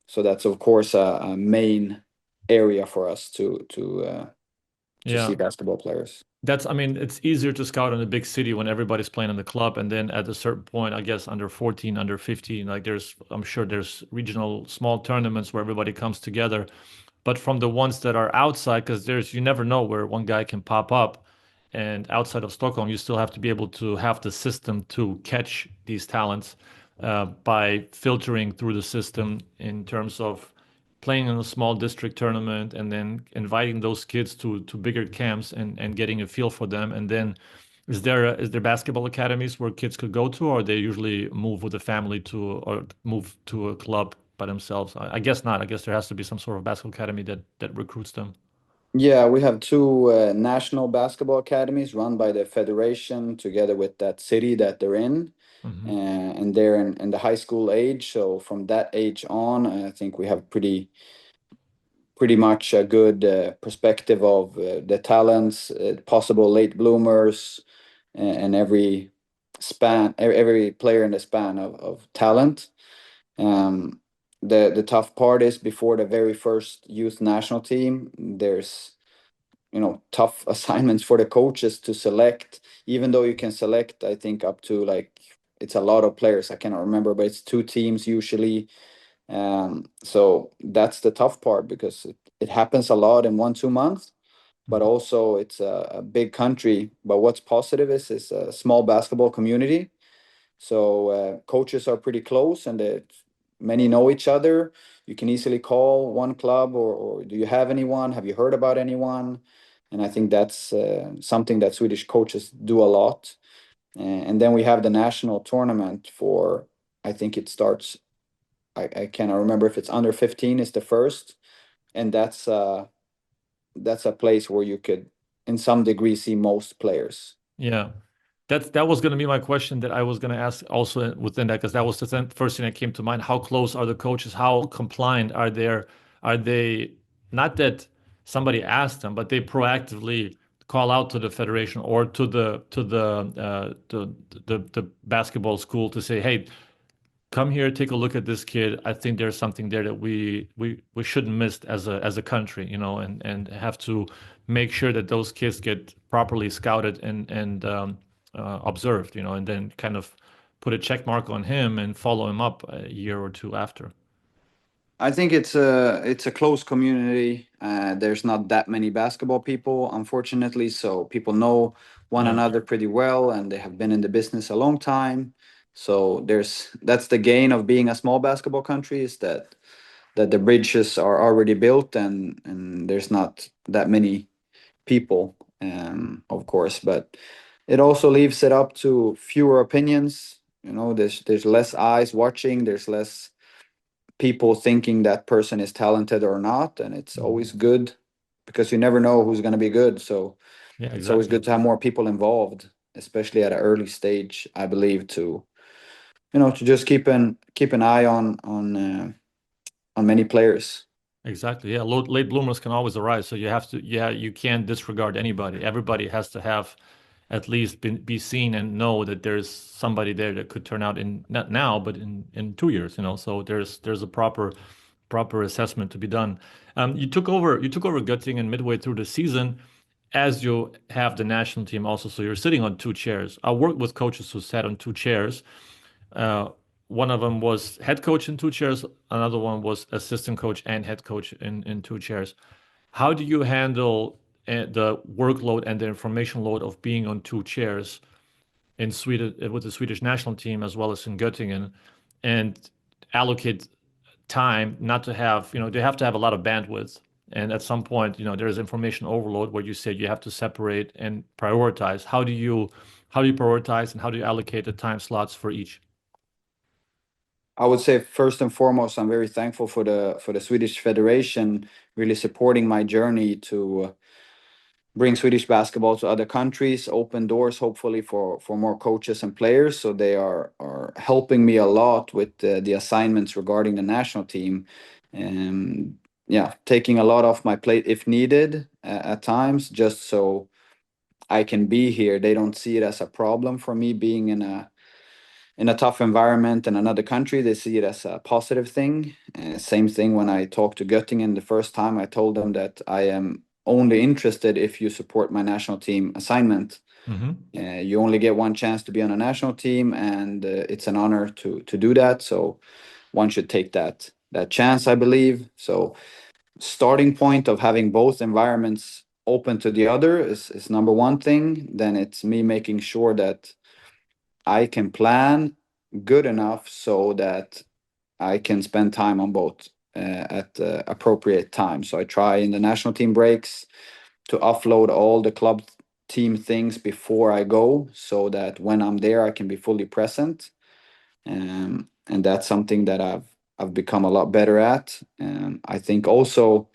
So that's of course a main area for us to see Yeah. basketball players. I mean, it's easier to scout in a big city when everybody's playing in the club. And then at a certain point, I guess under 14, under 15, like I'm sure there's regional small tournaments where everybody comes together. But from the ones that are outside, because you never know where one guy can pop up. And outside of Stockholm, you still have to be able to have the system to catch these talents by filtering through the system in terms of playing in a small district tournament and then inviting those kids to bigger camps and getting a feel for them. And then is there basketball academies where kids could go to, or they usually move with a family to or move to a club by themselves? I guess not. I guess there has to be some sort of basketball academy that recruits them. Yeah, we have two national basketball academies run by the federation together with that city that they're in. Hmm. And they're in the high school age. So from that age on, I think we have pretty much a good perspective of the talents, possible late bloomers, and every span, every player in the span of talent. Um, the tough part is before the very first youth national team, there's tough assignments for the coaches to select, even though you can select, I think, up to like, it's a lot of players, I cannot remember, but it's 2 teams usually. So that's the tough part, because it happens a lot in 1-2 months, but also it's a big country. But what's positive is a small basketball community. So coaches are pretty close, and many know each other. You can easily call one club, or do you have anyone? Have you heard about anyone? And I think that's something that Swedish coaches do a lot. And then we have the national tournament for, I think it starts, I cannot remember if it's under 15 is the first. And that's a place where you could, in some degree, see most players. Yeah. That was going to be my question that I was going to ask also within that, because that was the first thing that came to mind. How close are the coaches? How compliant are they? Are they, not that somebody asked them, but they proactively call out to the federation or to the basketball school to say, hey, come here, take a look at this kid. I think there's something there that we shouldn't miss as a country, and have to make sure that those kids get properly scouted and observed, and then kind of put a check mark on him and follow him up a year or two after. I think it's a close community. There's not that many basketball people, unfortunately, so people know one Yeah. another pretty well, and they have been in the business a long time. So that's the gain of being a small basketball country, is that the bridges are already built, and there's not that many people, of course, but it also leaves it up to fewer opinions. There's less eyes watching, there's less people thinking that person is talented or not, and it's always good, because you never know who's going to be good. So Yeah, it's always exactly. good to have more people involved, especially at an early stage, I believe, to to just keep an eye on many players. Exactly. Yeah, late bloomers can always arise. So you have to, yeah, you can't disregard anybody. Everybody has to have at least be seen and know that there's somebody there that could turn out in, not now, but in 2 years. So there's a proper assessment to be done. You took over Göttingen midway through the season, as you have the national team also. So you're sitting on two chairs. I worked with coaches who sat on two chairs. Uh, One of them was head coach in two chairs. Another one was assistant coach and head coach in two chairs. How do you handle the workload and the information load of being on two chairs in Sweden with the Swedish national team as well as in Göttingen, and allocate time not to have, they have to have a lot of bandwidth. And at some point, there's information overload where you said you have to separate and prioritize. How do you prioritize, and how do you allocate the time slots for each? I would say first and foremost, I'm very thankful for the Swedish Federation really supporting my journey to bring Swedish basketball to other countries, open doors hopefully for more coaches and players. So they are helping me a lot with the assignments regarding the national team, and yeah, taking a lot off my plate if needed at times, just so I can be here. They don't see it as a problem for me being in a tough environment in another country. They see it as a positive thing. Same thing when I talked to Göttingen the first time. I told them that I am only interested if you support my national team assignment. You only get one chance to be on a national team, and it's an honor to do that. So one should take that chance, I believe. So starting point of having both environments open to the other is number one thing. Then it's me making sure that I can plan good enough so that I can spend time on both at the appropriate time. So I try in the national team breaks to offload all the club team things before I go, so that when I'm there, I can be fully present. And that's something that I've become a lot better at. I think also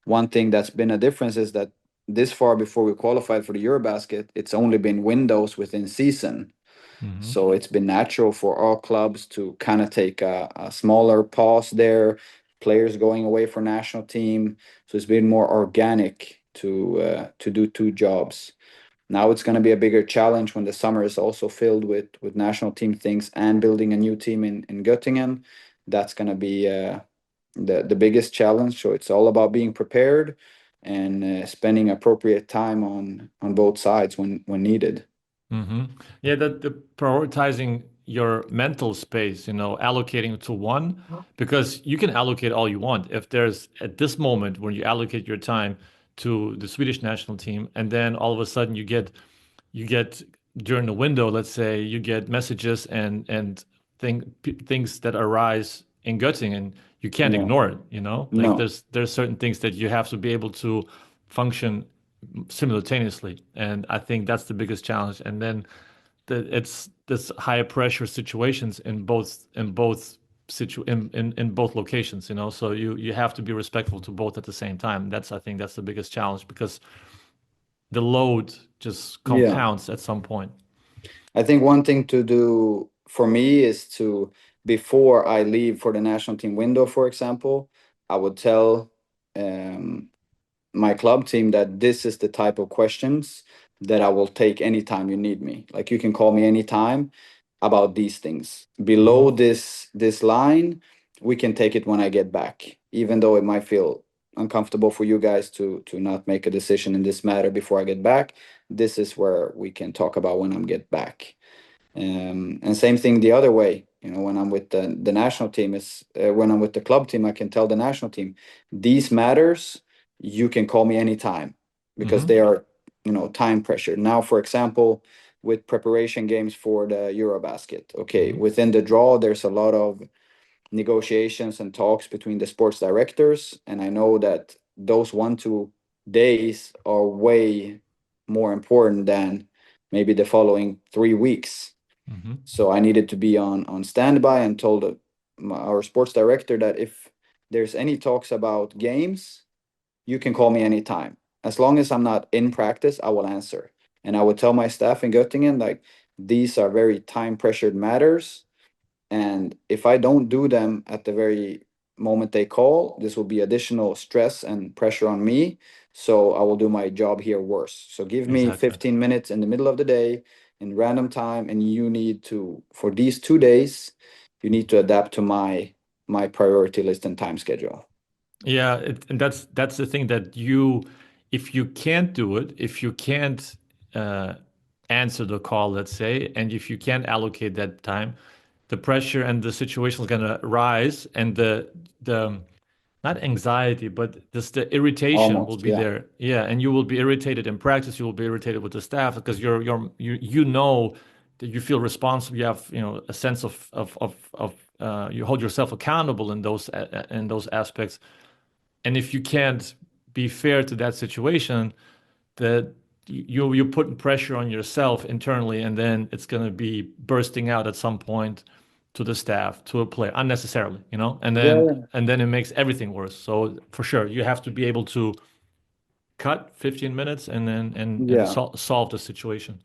one thing that's been a difference is that this far before we qualified for the Eurobasket, it's only been windows within season. So it's been natural for all clubs to kind of take a smaller pause there, players going away for national team. So it's been more organic to do two jobs. Now it's going to be a bigger challenge when the summer is also filled with national team things and building a new team in Göttingen. That's going to be the biggest challenge. So it's all about being prepared and spending appropriate time on both sides when needed. Yeah, the prioritizing your mental space, allocating to one, because you can allocate all you want. If there's at this moment when you allocate your time to the Swedish national team, and then all of a sudden you get during the window, let's say you get messages and things that arise in Göttingen, you can't Yeah. ignore it. Like No. there's certain things that you have to be able to function simultaneously, and I think that's the biggest challenge. And then it's this higher pressure situations in both locations. So you have to be respectful to both at the same time. I think that's the biggest challenge, because the load just Yeah. compounds at some point. I think one thing to do for me is to, before I leave for the national team window, for example, I would tell my club team that this is the type of questions that I will take anytime you need me. Like, you can call me anytime about these things. Below this line, we can take it when I get back, even though it might feel uncomfortable for you guys to not make a decision in this matter before I get back. This is where we can talk about when I'm get back. And same thing the other way. When I'm with the national team, is when I'm with the club team, I can tell the national team, these matters, you can call me anytime, because they are, time pressure. Now, for example, with preparation games for the Eurobasket, okay, within the draw, there's a lot of negotiations and talks between the sports directors, and I know that those 1-2 days are way more important than maybe the following 3 weeks. So I needed to be on standby, and told our sports director that if there's any talks about games, you can call me anytime. As long as I'm not in practice, I will answer. And I would tell my staff in Göttingen, like, these are very time pressured matters. And if I don't do them at the very moment they call, this will be additional stress and pressure on me. So I will do my job here worse. So give me Exactly. 15 minutes in the middle of the day in random time, and you need to, for these 2 days, you need to adapt to my priority list and time schedule. Yeah, and that's the thing, that if you can't do it, if you can't uh, answer the call, let's say, and if you can't allocate that time, the pressure and the situation is gonna rise, and the not anxiety, but just the irritation will Almost, be yeah. there. Yeah, and you will be irritated in practice. You will be irritated with the staff, because you know that you feel responsible. You have a sense of you hold yourself accountable in those aspects. And if you can't be fair to that situation, that you're putting pressure on yourself internally, and then it's going to be bursting out at some point to the staff, to a player, unnecessarily. And then Yeah, and then it makes everything worse. So for sure, you have to be able to cut 15 minutes and then and yeah. solve the situation.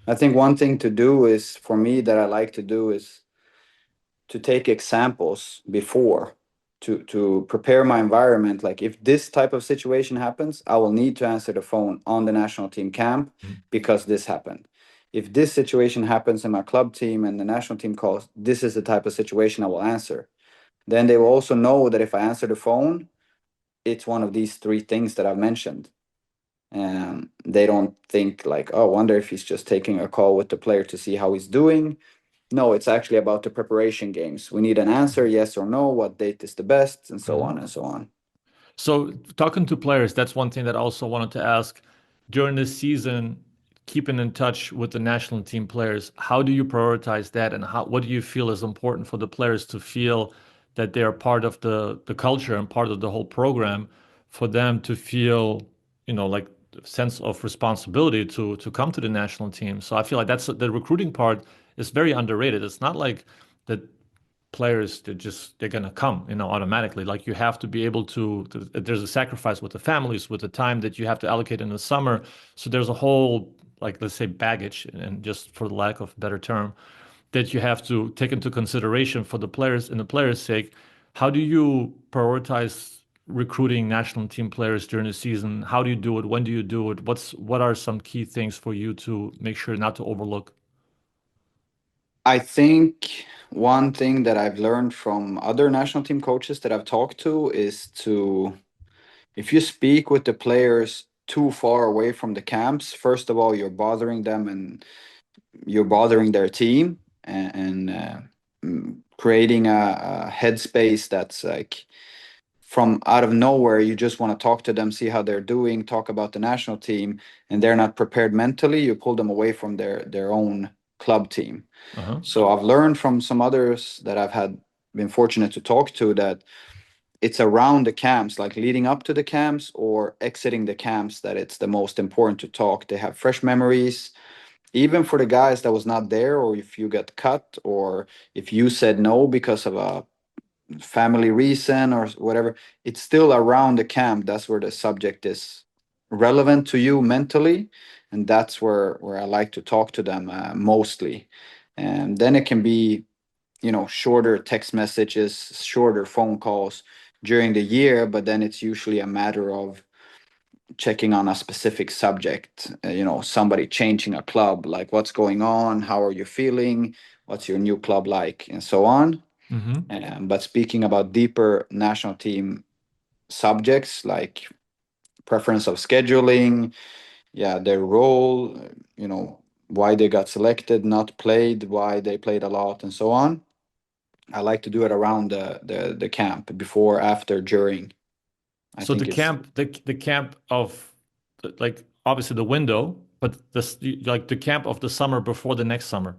I think one thing to do is, for me, that I like to do is to take examples before, to prepare my environment. Like, if this type of situation happens, I will need to answer the phone on the national team camp because this happened. If this situation happens in my club team and the national team calls, this is the type of situation I will answer. Then they will also know that if I answer the phone, it's one of these 3 things that I've mentioned. And they don't think like, oh, wonder if he's just taking a call with the player to see how he's doing. No, it's actually about the preparation games. We need an answer, yes or no, what date is the best, and so on and so on. So talking to players, that's one thing that I also wanted to ask. During this season, keeping in touch with the national team players, how do you prioritize that, and what do you feel is important for the players to feel that they are part of the culture and part of the whole program, for them to feel, like a sense of responsibility to come to the national team? So I feel like that's the recruiting part is very underrated. It's not like that players they're gonna come automatically. Like, you have to be able there's a sacrifice with the families, with the time that you have to allocate in the summer. So there's a whole, like, let's say, baggage, and just for the lack of a better term, that you have to take into consideration for the players and the players' sake. How do you prioritize recruiting national team players during the season? How do you do it? When do you do it? What are some key things for you to make sure not to overlook? I think one thing that I've learned from other national team coaches that I've talked to is if you speak with the players too far away from the camps, first of all, you're bothering them and you're bothering their team, and creating a headspace that's like from out of nowhere. You just want to talk to them, see how they're doing, talk about the national team, and they're not prepared mentally. You pull them away from their own club team. So I've learned from some others that been fortunate to talk to, that it's around the camps, like leading up to the camps or exiting the camps, that it's the most important to talk. They have fresh memories, even for the guys that was not there, or if you get cut, or if you said no because of a family reason or whatever, it's still around the camp. That's where the subject is relevant to you mentally, and that's where I like to talk to them mostly. And then it can be, shorter text messages, shorter phone calls during the year, but then it's usually a matter of checking on a specific subject, somebody changing a club, like what's going on, how are you feeling, what's your new club like, and so on. But speaking about deeper national team subjects, like preference of scheduling, their role, why they got selected, not played, why they played a lot, and so on, I like to do it around the camp, before, after, during. So the camp of like obviously the window, but like the camp of the summer before the next summer.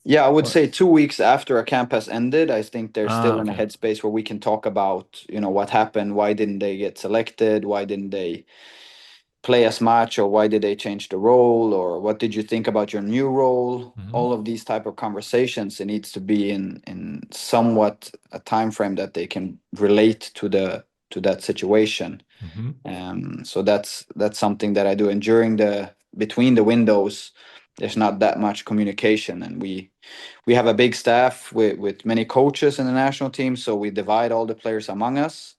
Yeah, I would say 2 weeks after a camp has ended, I think they're still in a Okay. headspace where we can talk about, what happened, why didn't they get selected, why didn't they play as much, or why did they change the role, or what did you think about your new role? All of these type of conversations, it needs to be in somewhat a time frame that they can relate to that situation. So that's something that I do. And between the windows, there's not that much communication, and we have a big staff with many coaches in the national team, so we divide all the players among us,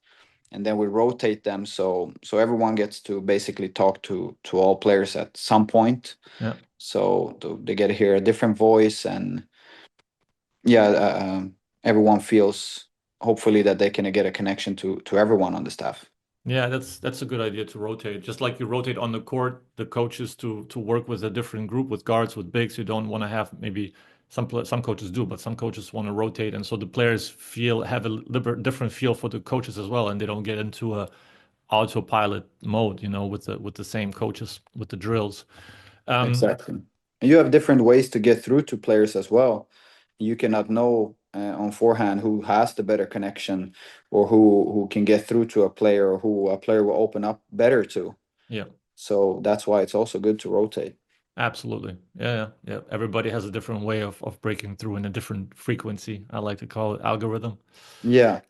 and then we rotate them, so everyone gets to basically talk to all players at some point. Yeah. So they get to hear a different voice, and everyone feels, hopefully, that they can get a connection to everyone on the staff. Yeah, that's a good idea to rotate. Just like you rotate on the court, the coaches to work with a different group, with guards, with bigs. You don't want to have, maybe some coaches do, but some coaches want to rotate, and so the players have a different feel for the coaches as well, and they don't get into a autopilot mode, with the same coaches, with the drills. Exactly. You have different ways to get through to players as well. You cannot know on forehand who has the better connection, or who can get through to a player, or who a player will open up better to. Yeah. So that's why it's also good to rotate. Absolutely. Yeah. Everybody has a different way of breaking through in a different frequency. I like to call it algorithm. Yeah.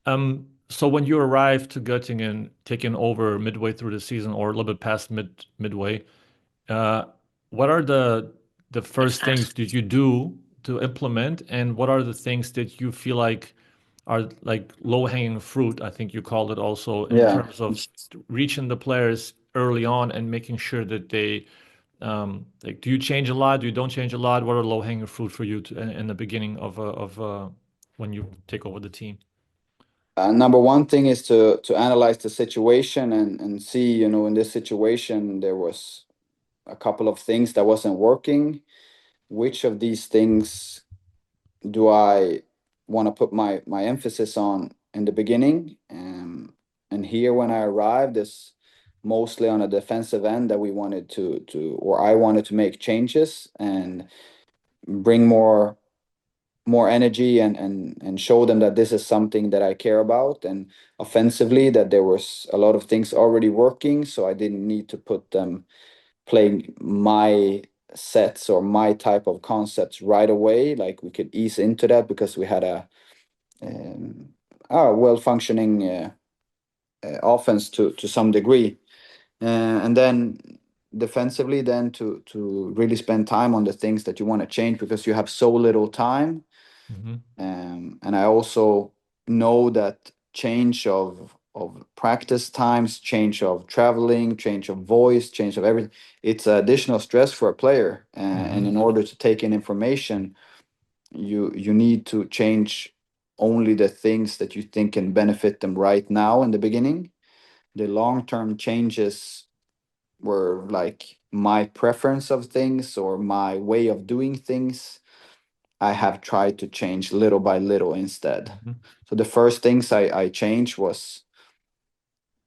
So when you arrived to Göttingen, taking over midway through the season, or a little bit past midway, uh, what are the first things that you do to implement, and what are the things that you feel like are like low-hanging fruit, I think you called it, also in Yeah. terms of reaching the players early on and making sure that they like, do you change a lot? Do you don't change a lot? What are low-hanging fruit for you in the beginning of when you take over the team? Number one thing is to analyze the situation, and see, in this situation there was a couple of things that wasn't working. Which of these things do I want to put my emphasis on in the beginning? And here, when I arrived, is mostly on a defensive end, that we wanted or I wanted to make changes and bring more energy, and show them that this is something that I care about. And offensively, that there was a lot of things already working, so I didn't need to put them playing my sets or my type of concepts right away. Like, we could ease into that because we had um, a well-functioning offense to some degree. And then defensively, then to really spend time on the things that you want to change, because you have so little time. And I also know that change of practice times, change of traveling, change of voice, change of everything. It's additional stress for a player, and in order to take in information, you need to change only the things that you think can benefit them right now in the beginning. The long-term changes were like my preference of things or my way of doing things. I have tried to change little by little instead. So the first things I changed was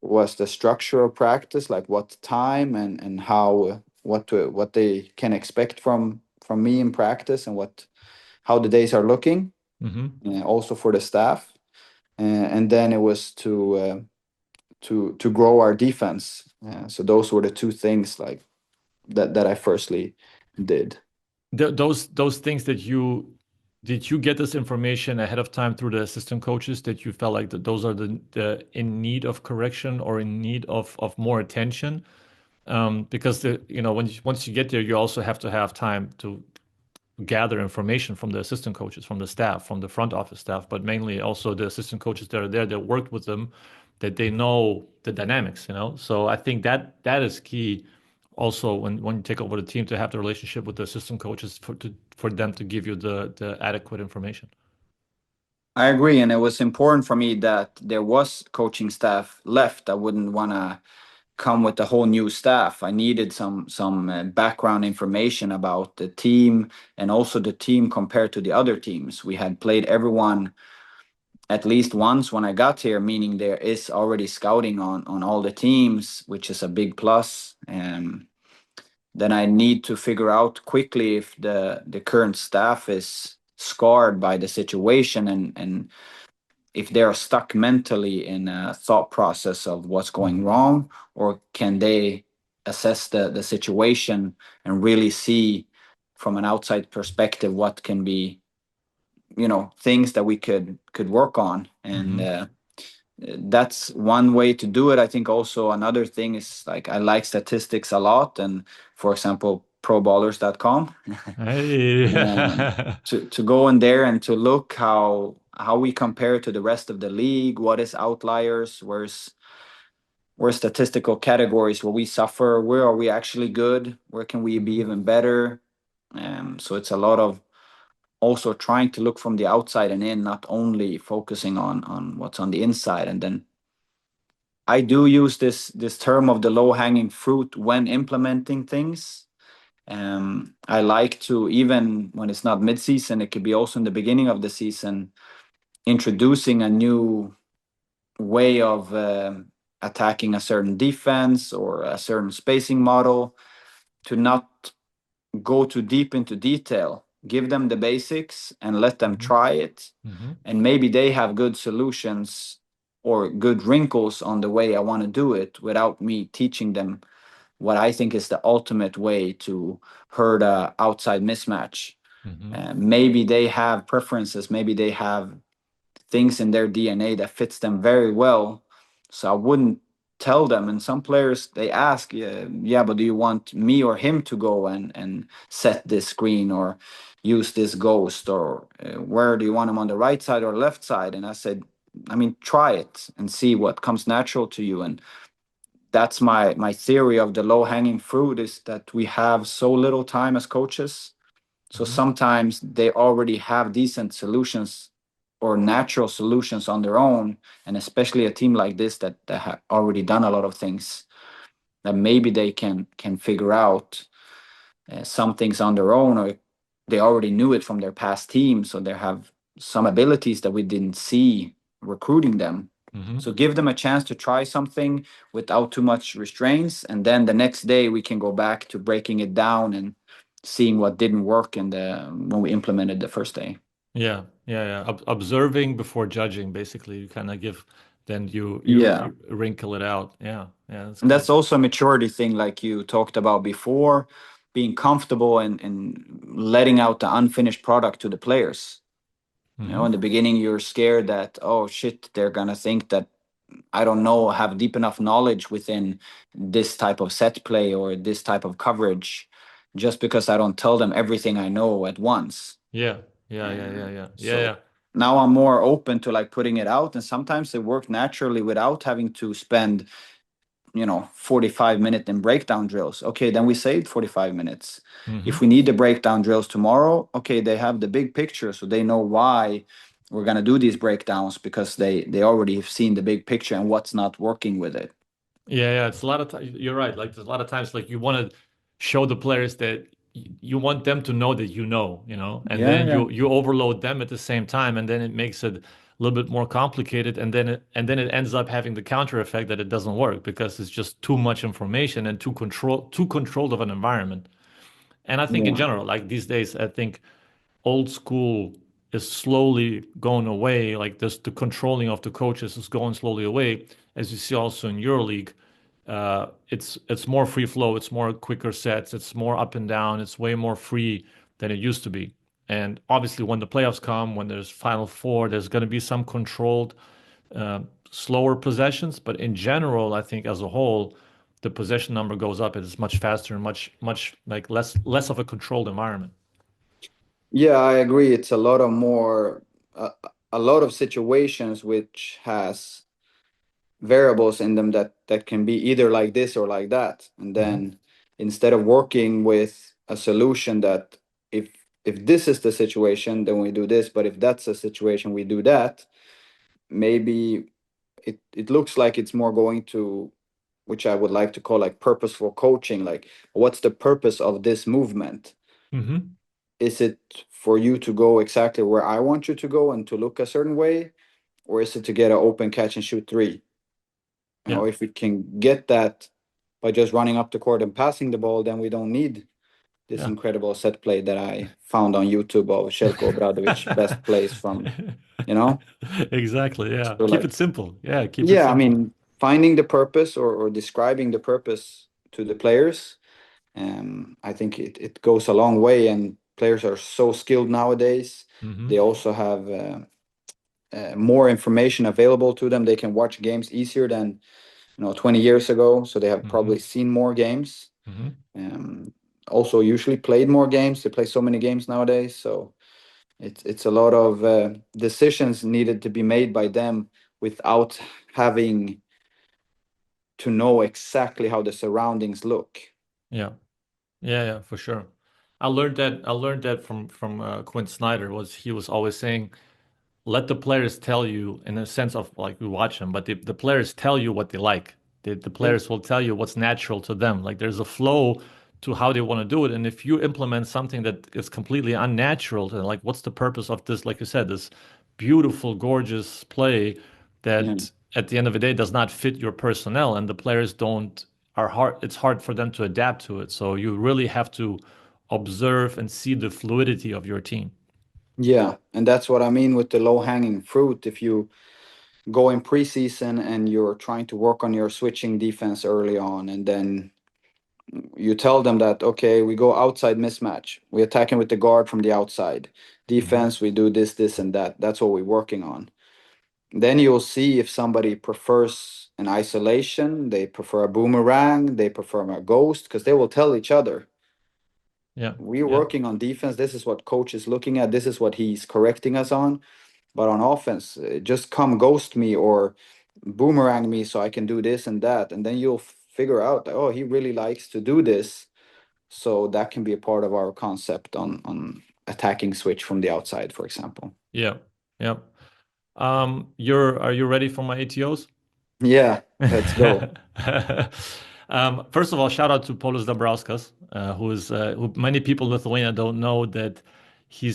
the structure of practice, like what time and how what they can expect from me in practice, and how the days are looking, also for the staff. And then it was to grow our defense. So those were the two things like that I firstly did. Those things that did you get this information ahead of time through the assistant coaches that you felt like that those are the in need of correction or in need of more attention? Because once you get there, you also have to have time to gather information from the assistant coaches, from the staff, from the front office staff, but mainly also the assistant coaches that are there that worked with them, that they know the dynamics, So I think that is key also when you take over the team, to have the relationship with the assistant coaches for them to give you the adequate information. I agree, and it was important for me that there was coaching staff left. I wouldn't want to come with a whole new staff. I needed some background information about the team, and also the team compared to the other teams. We had played everyone at least once when I got here, meaning there is already scouting on all the teams, which is a big plus. And then I need to figure out quickly if the current staff is scarred by the situation, and if they're stuck mentally in a thought process of what's going wrong, or can they assess the situation and really see from an outside perspective what can be, things that we could work on. And that's one way to do it. I think also another thing is, like, I like statistics a lot, and for example proballers.com. Hey. To go in there and to look how we compare to the rest of the league, what is outliers, where's statistical categories where we suffer, where are we actually good, where can we be even better. So it's a lot of also trying to look from the outside and in, not only focusing on what's on the inside. And then I do use this term of the low-hanging fruit when implementing things. I like to, even when it's not mid-season, it could be also in the beginning of the season, introducing a new way of attacking a certain defense or a certain spacing model, to not go too deep into detail. Give them the basics and let them try it. And maybe they have good solutions or good wrinkles on the way I want to do it, without me teaching them what I think is the ultimate way to hurt a outside mismatch. Maybe they have preferences, maybe they have things in their DNA that fits them very well. So I wouldn't tell them. And some players, they ask, yeah, but do you want me or him to go and set this screen or use this ghost, or where do you want him, on the right side or left side? And I said, try it and see what comes natural to you. And that's my theory of the low-hanging fruit, is that we have so little time as coaches. So sometimes they already have decent solutions or natural solutions on their own, and especially a team like this that have already done a lot of things, that maybe they can figure out some things on their own, or they already knew it from their past team, so they have some abilities that we didn't see recruiting them. So give them a chance to try something without too much restraints, and then the next day we can go back to breaking it down and seeing what didn't work when we implemented the first day. Yeah. Observing before judging, basically. You kind of then you wrinkle it out. Yeah. And that's also a maturity thing, like you talked about before, being comfortable and letting out the unfinished product to the players. In the beginning, you're scared that, oh shit, they're gonna think that I don't know, have deep enough knowledge within this type of set play or this type of coverage, just because I don't tell them everything I know at once. Yeah. now I'm more open to like putting it out, and sometimes they work naturally without having to spend 45-minute in breakdown drills. Okay, then we saved 45 minutes. If we need the breakdown drills tomorrow, okay, they have the big picture, so they know why we're going to do these breakdowns, because they already have seen the big picture and what's not working with it. Yeah, it's a lot of times. You're right. Like there's a lot of times, like you want to show the players that you want them to know that and Yeah, then yeah. you overload them at the same time, and then it makes it a little bit more complicated, and then it ends up having the counter effect that it doesn't work because it's just too much information and too controlled of an environment. And I think in Yeah. general, like these days, I think old school is slowly going away. Like this, the controlling of the coaches is going slowly away, as you see also in EuroLeague. It's more free flow, it's more quicker sets, it's more up and down, it's way more free than it used to be. And obviously, when the playoffs come, when there's Final Four, there's going to be some controlled, slower possessions. But in general, I think as a whole, the possession number goes up. It's much faster and much like less of a controlled environment. Yeah, I agree. It's a lot of more, a lot of situations which has variables in them that can be either like this or like that. And then instead of working with a solution that if this is the situation, then we do this, but if that's the situation, we do that, maybe it looks like it's more going to, which I would like to call like purposeful coaching. Like, what's the purpose of this movement? Mm-hmm. Is it for you to go exactly where I want you to go and to look a certain way? Or is it to get an open catch and shoot three? Yeah. If we can get that by just running up the court and passing the ball, then we don't need this Yeah. incredible set play that I found on YouTube of Shelko Obradovic best plays from, you know? Exactly. Yeah. So Keep like, it simple. Yeah. Keep it yeah, I simple. mean, finding the purpose or describing the purpose to the players, I think it goes a long way, and players are so skilled nowadays. They Mm-hmm. also have more information available to them. They can watch games easier than 20 years ago, so they have Mm-hmm. probably seen more games. Mm-hmm. Um, Also usually played more games. They play so many games nowadays, so it's a lot of decisions needed to be made by them without having to know exactly how the surroundings look. Yeah. Yeah, for sure. I learned that from Quinn Snyder. Was He was always saying, let the players tell you, in a sense of like we watch them, but the players tell you what they like. The Yeah, players will tell you what's natural to them. Like there's a flow to how they want to do it. And if you implement something that is completely unnatural, then like what's the purpose of this, like you said, this beautiful, gorgeous play yeah, that at the end of the day does not fit your personnel, and the players don't are hard, it's hard for them to adapt to it. So you really have to observe and see the fluidity of your team. yeah. And that's what I mean with the low-hanging fruit. If you go in preseason and you're trying to work on your switching defense early on, and then you tell them that, okay, we go outside mismatch, we attacking with the guard from the outside, Mhm. defense we do this and that, that's what we're working on. Then you'll see if somebody prefers an isolation, they prefer a boomerang, they prefer a ghost, because they will tell each other, Yeah, we're yeah. working on defense, this is what coach is looking at, this is what he's correcting us on. But on offense, just come ghost me or boomerang me so I can do this and that, and then you'll figure out, oh, he really likes to do this. So that can be a part of our concept on attacking switch from the outside, for example. Yeah, yeah. Are you ready for my ATOs? Yeah, let's go. First of all, shout out to Paulius Dambrauskas, who many people in Lithuania don't know that he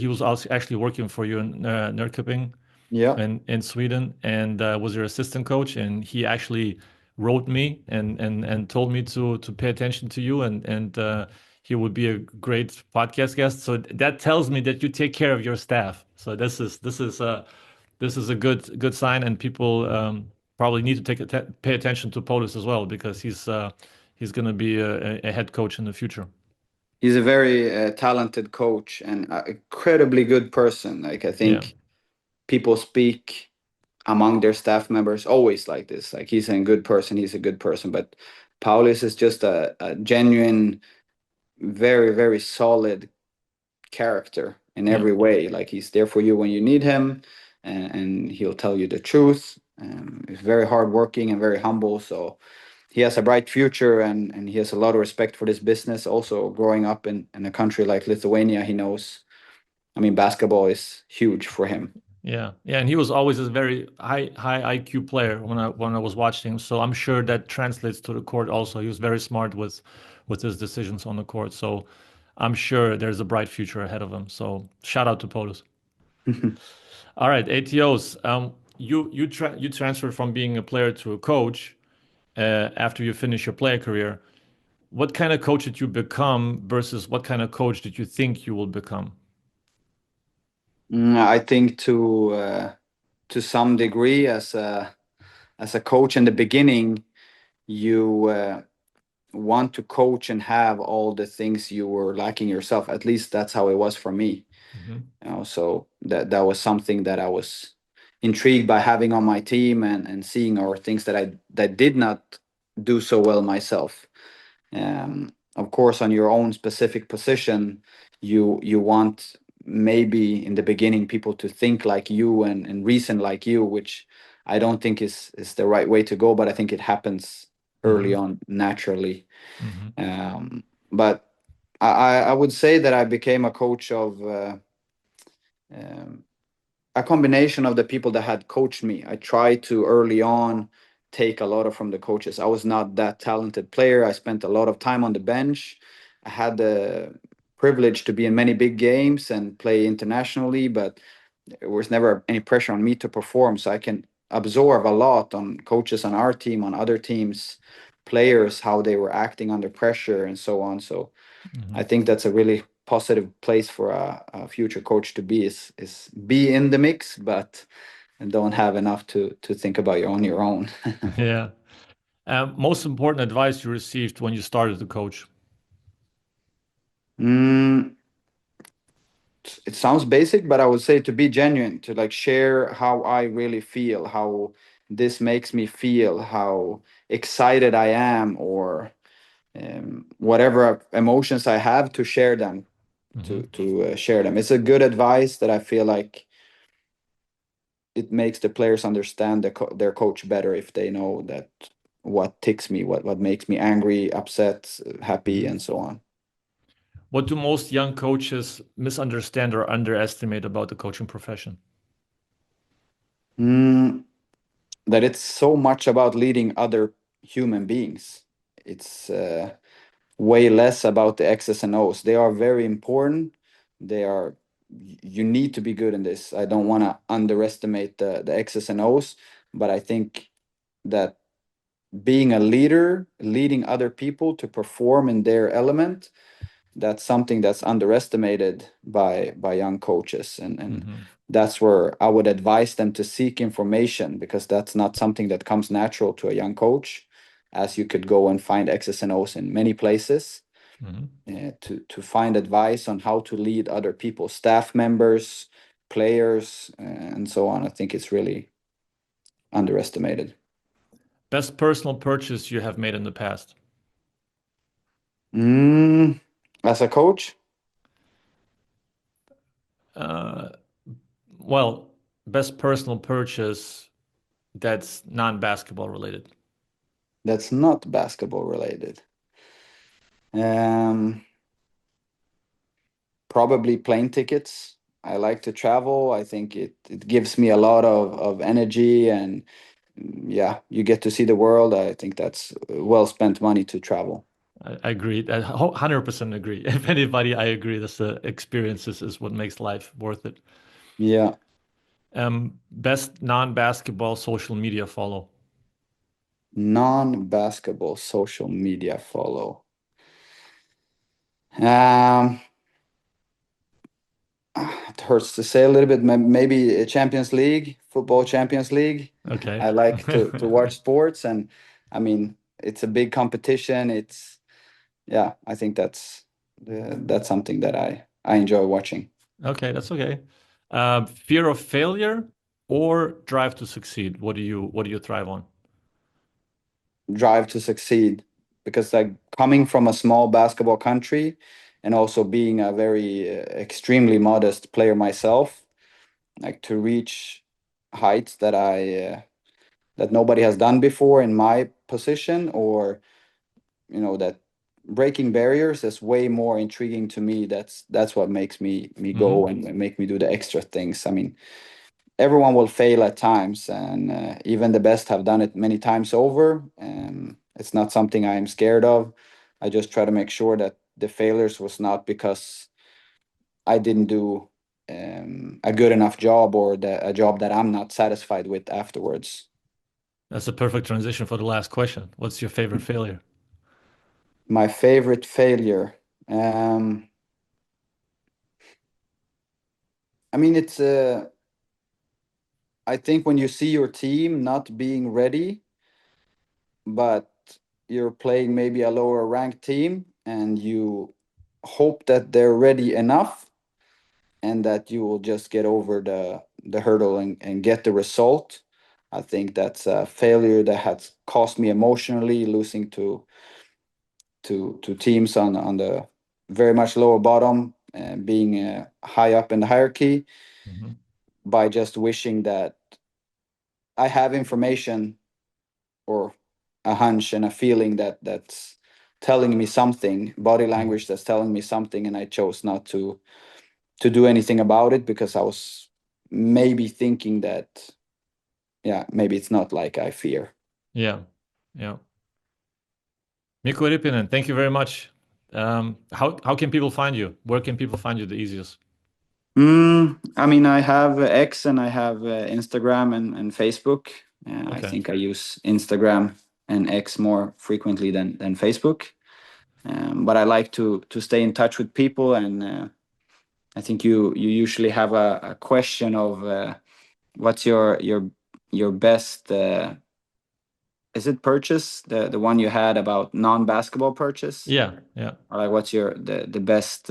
was also actually working for you in Norrköping Yeah, in Sweden, and was your assistant coach, and he actually wrote me and told me to pay attention to you, and he would be a great podcast guest. So that tells me that you take care of your staff. So this is a good sign, and people probably need to pay attention to Polis as well, because he's going to be a head coach in the future. he's a very talented coach and a incredibly good person. Like, I Yeah. think people speak among their staff members always like this. Like, he's a good person, he's a good person. But Paulus is just a genuine, very, very solid character. in every way. Like he's there for you when you need him, and he'll tell you the truth. He's very hardworking and very humble. So he has a bright future, and he has a lot of respect for this business. Also, growing up in a country like Lithuania, he knows. I mean, basketball is huge for him. Yeah, yeah, and he was always a very high IQ player when I was watching him. So I'm sure that translates to the court also. He was very smart with his decisions on the court. So I'm sure there's a bright future ahead of him. So shout out to POTUS. All right, ATOs. You transferred from being a player to a coach after you finish your player career. What kind of coach did you become versus what kind of coach did you think you will become? I think to some degree, as a coach in the beginning, you want to coach and have all the things you were lacking yourself. At least that's how it was for me. So that was something that I was intrigued by having on my team, and seeing or things that I did not do so well myself. Of course, on your own specific position, you want maybe in the beginning people to think like you and reason like you, which I don't think is the right way to go, but I think it happens early on naturally. But I would say that I became a coach of a combination of the people that had coached me. I tried to early on take a lot of from the coaches. I was not that talented player. I spent a lot of time on the bench. I had the privilege to be in many big games and play internationally, but there was never any pressure on me to perform. So I can absorb a lot on coaches on our team, on other teams, players, how they were acting under pressure and so on. So I think that's a really positive place for a future coach to be, is be in the mix, but don't have enough to think about your own. Yeah. Most important advice you received when you started to coach? Mm, it sounds basic, but I would say to be genuine, to like share how I really feel, how this makes me feel, how excited I am, or whatever emotions I have, to share them, to share them. It's a good advice that I feel like it makes the players understand their coach better if they know that what ticks me, what makes me angry, upset, happy, and so on. What do most young coaches misunderstand or underestimate about the coaching profession? That it's so much about leading other human beings. It's way less about the X's and O's. They are very important. They are, you need to be good in this. I don't want to underestimate the X's and O's, but I think that being a leader, leading other people to perform in their element, that's something that's underestimated by young coaches, and that's where I would advise them to seek information, because that's not something that comes natural to a young coach, as you could go and find X's and O's in many places. To find advice on how to lead other people, staff members, players, and so on. I think it's really underestimated. Best personal purchase you have made in the past? As a coach, Well, best personal purchase that's non-basketball related. that's not basketball related. Probably plane tickets. I like to travel. I think it gives me a lot of energy, and yeah, you get to see the world. I think that's well spent money to travel. I agree. I 100% agree. If anybody, I agree. That's the experiences is what makes life worth it. Yeah. Best non-basketball social media follow. Non-basketball social media follow. Um, it hurts to say a little bit. Maybe a Champions League, football Champions League. Okay. I like to watch sports, and I mean it's a big competition. It's, yeah, I think that's something that I enjoy watching. Okay, that's okay. Fear of failure or drive to succeed? What do you thrive on? Drive to succeed, because like coming from a small basketball country, and also being a very extremely modest player myself, like to reach heights that that nobody has done before in my position, or that breaking barriers is way more intriguing to me. That's what makes me go and make me do the extra things. I mean, everyone will fail at times, and even the best have done it many times over. It's not something I'm scared of. I just try to make sure that the failures was not because I didn't do a good enough job, or a job that I'm not satisfied with afterwards. That's a perfect transition for the last question. What's your favorite failure? My favorite failure. I mean, it's I think when you see your team not being ready, but you're playing maybe a lower ranked team, and you hope that they're ready enough, and that you will just get over the hurdle and get the result. I think that's a failure that has cost me emotionally, losing to teams on the very much lower bottom, and being high up in the hierarchy, by just wishing that I have information, or a hunch and a feeling that's telling me something, body language that's telling me something, and I chose not to do anything about it, because I was maybe thinking that, yeah, maybe it's not like I fear. Yeah, yeah. Mikko Riipinen, thank you very much. How can people find you? Where can people find you the easiest? I mean, I have X, and I have Instagram and Facebook. I Okay. think I use Instagram and X more frequently than Facebook. But I like to stay in touch with people, and I think you usually have a question of what's your best, is it purchase, the one you had about non-basketball purchase? Yeah, yeah. Or like, what's the best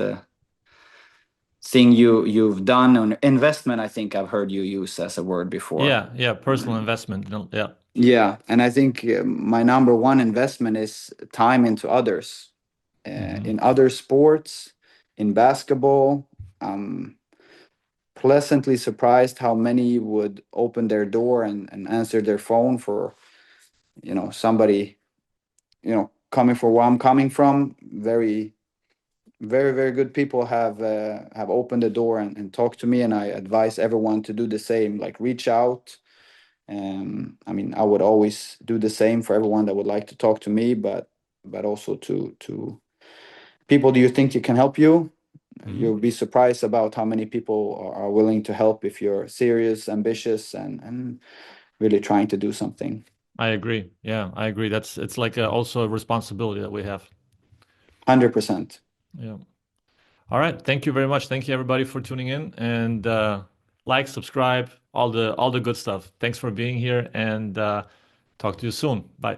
thing you've done on investment? I think I've heard you use as a word before. Yeah, yeah, personal investment. Yeah. Yeah, and I think my number one investment is time into others, in other sports, in basketball. Pleasantly surprised how many would open their door and answer their phone for somebody coming for where I'm coming from. Very, very, very good people have opened the door and talked to me, and I advise everyone to do the same, like reach out. I mean, I would always do the same for everyone that would like to talk to me, but also to people do you think you can help you. You'll be surprised about how many people are willing to help if you're serious, ambitious, and really trying to do something. I agree. Yeah, I agree. It's like also a responsibility that we have. 100%. Yeah. All right. Thank you very much. Thank you everybody for tuning in, and like, subscribe, all the good stuff. Thanks for being here, and talk to you soon. Bye.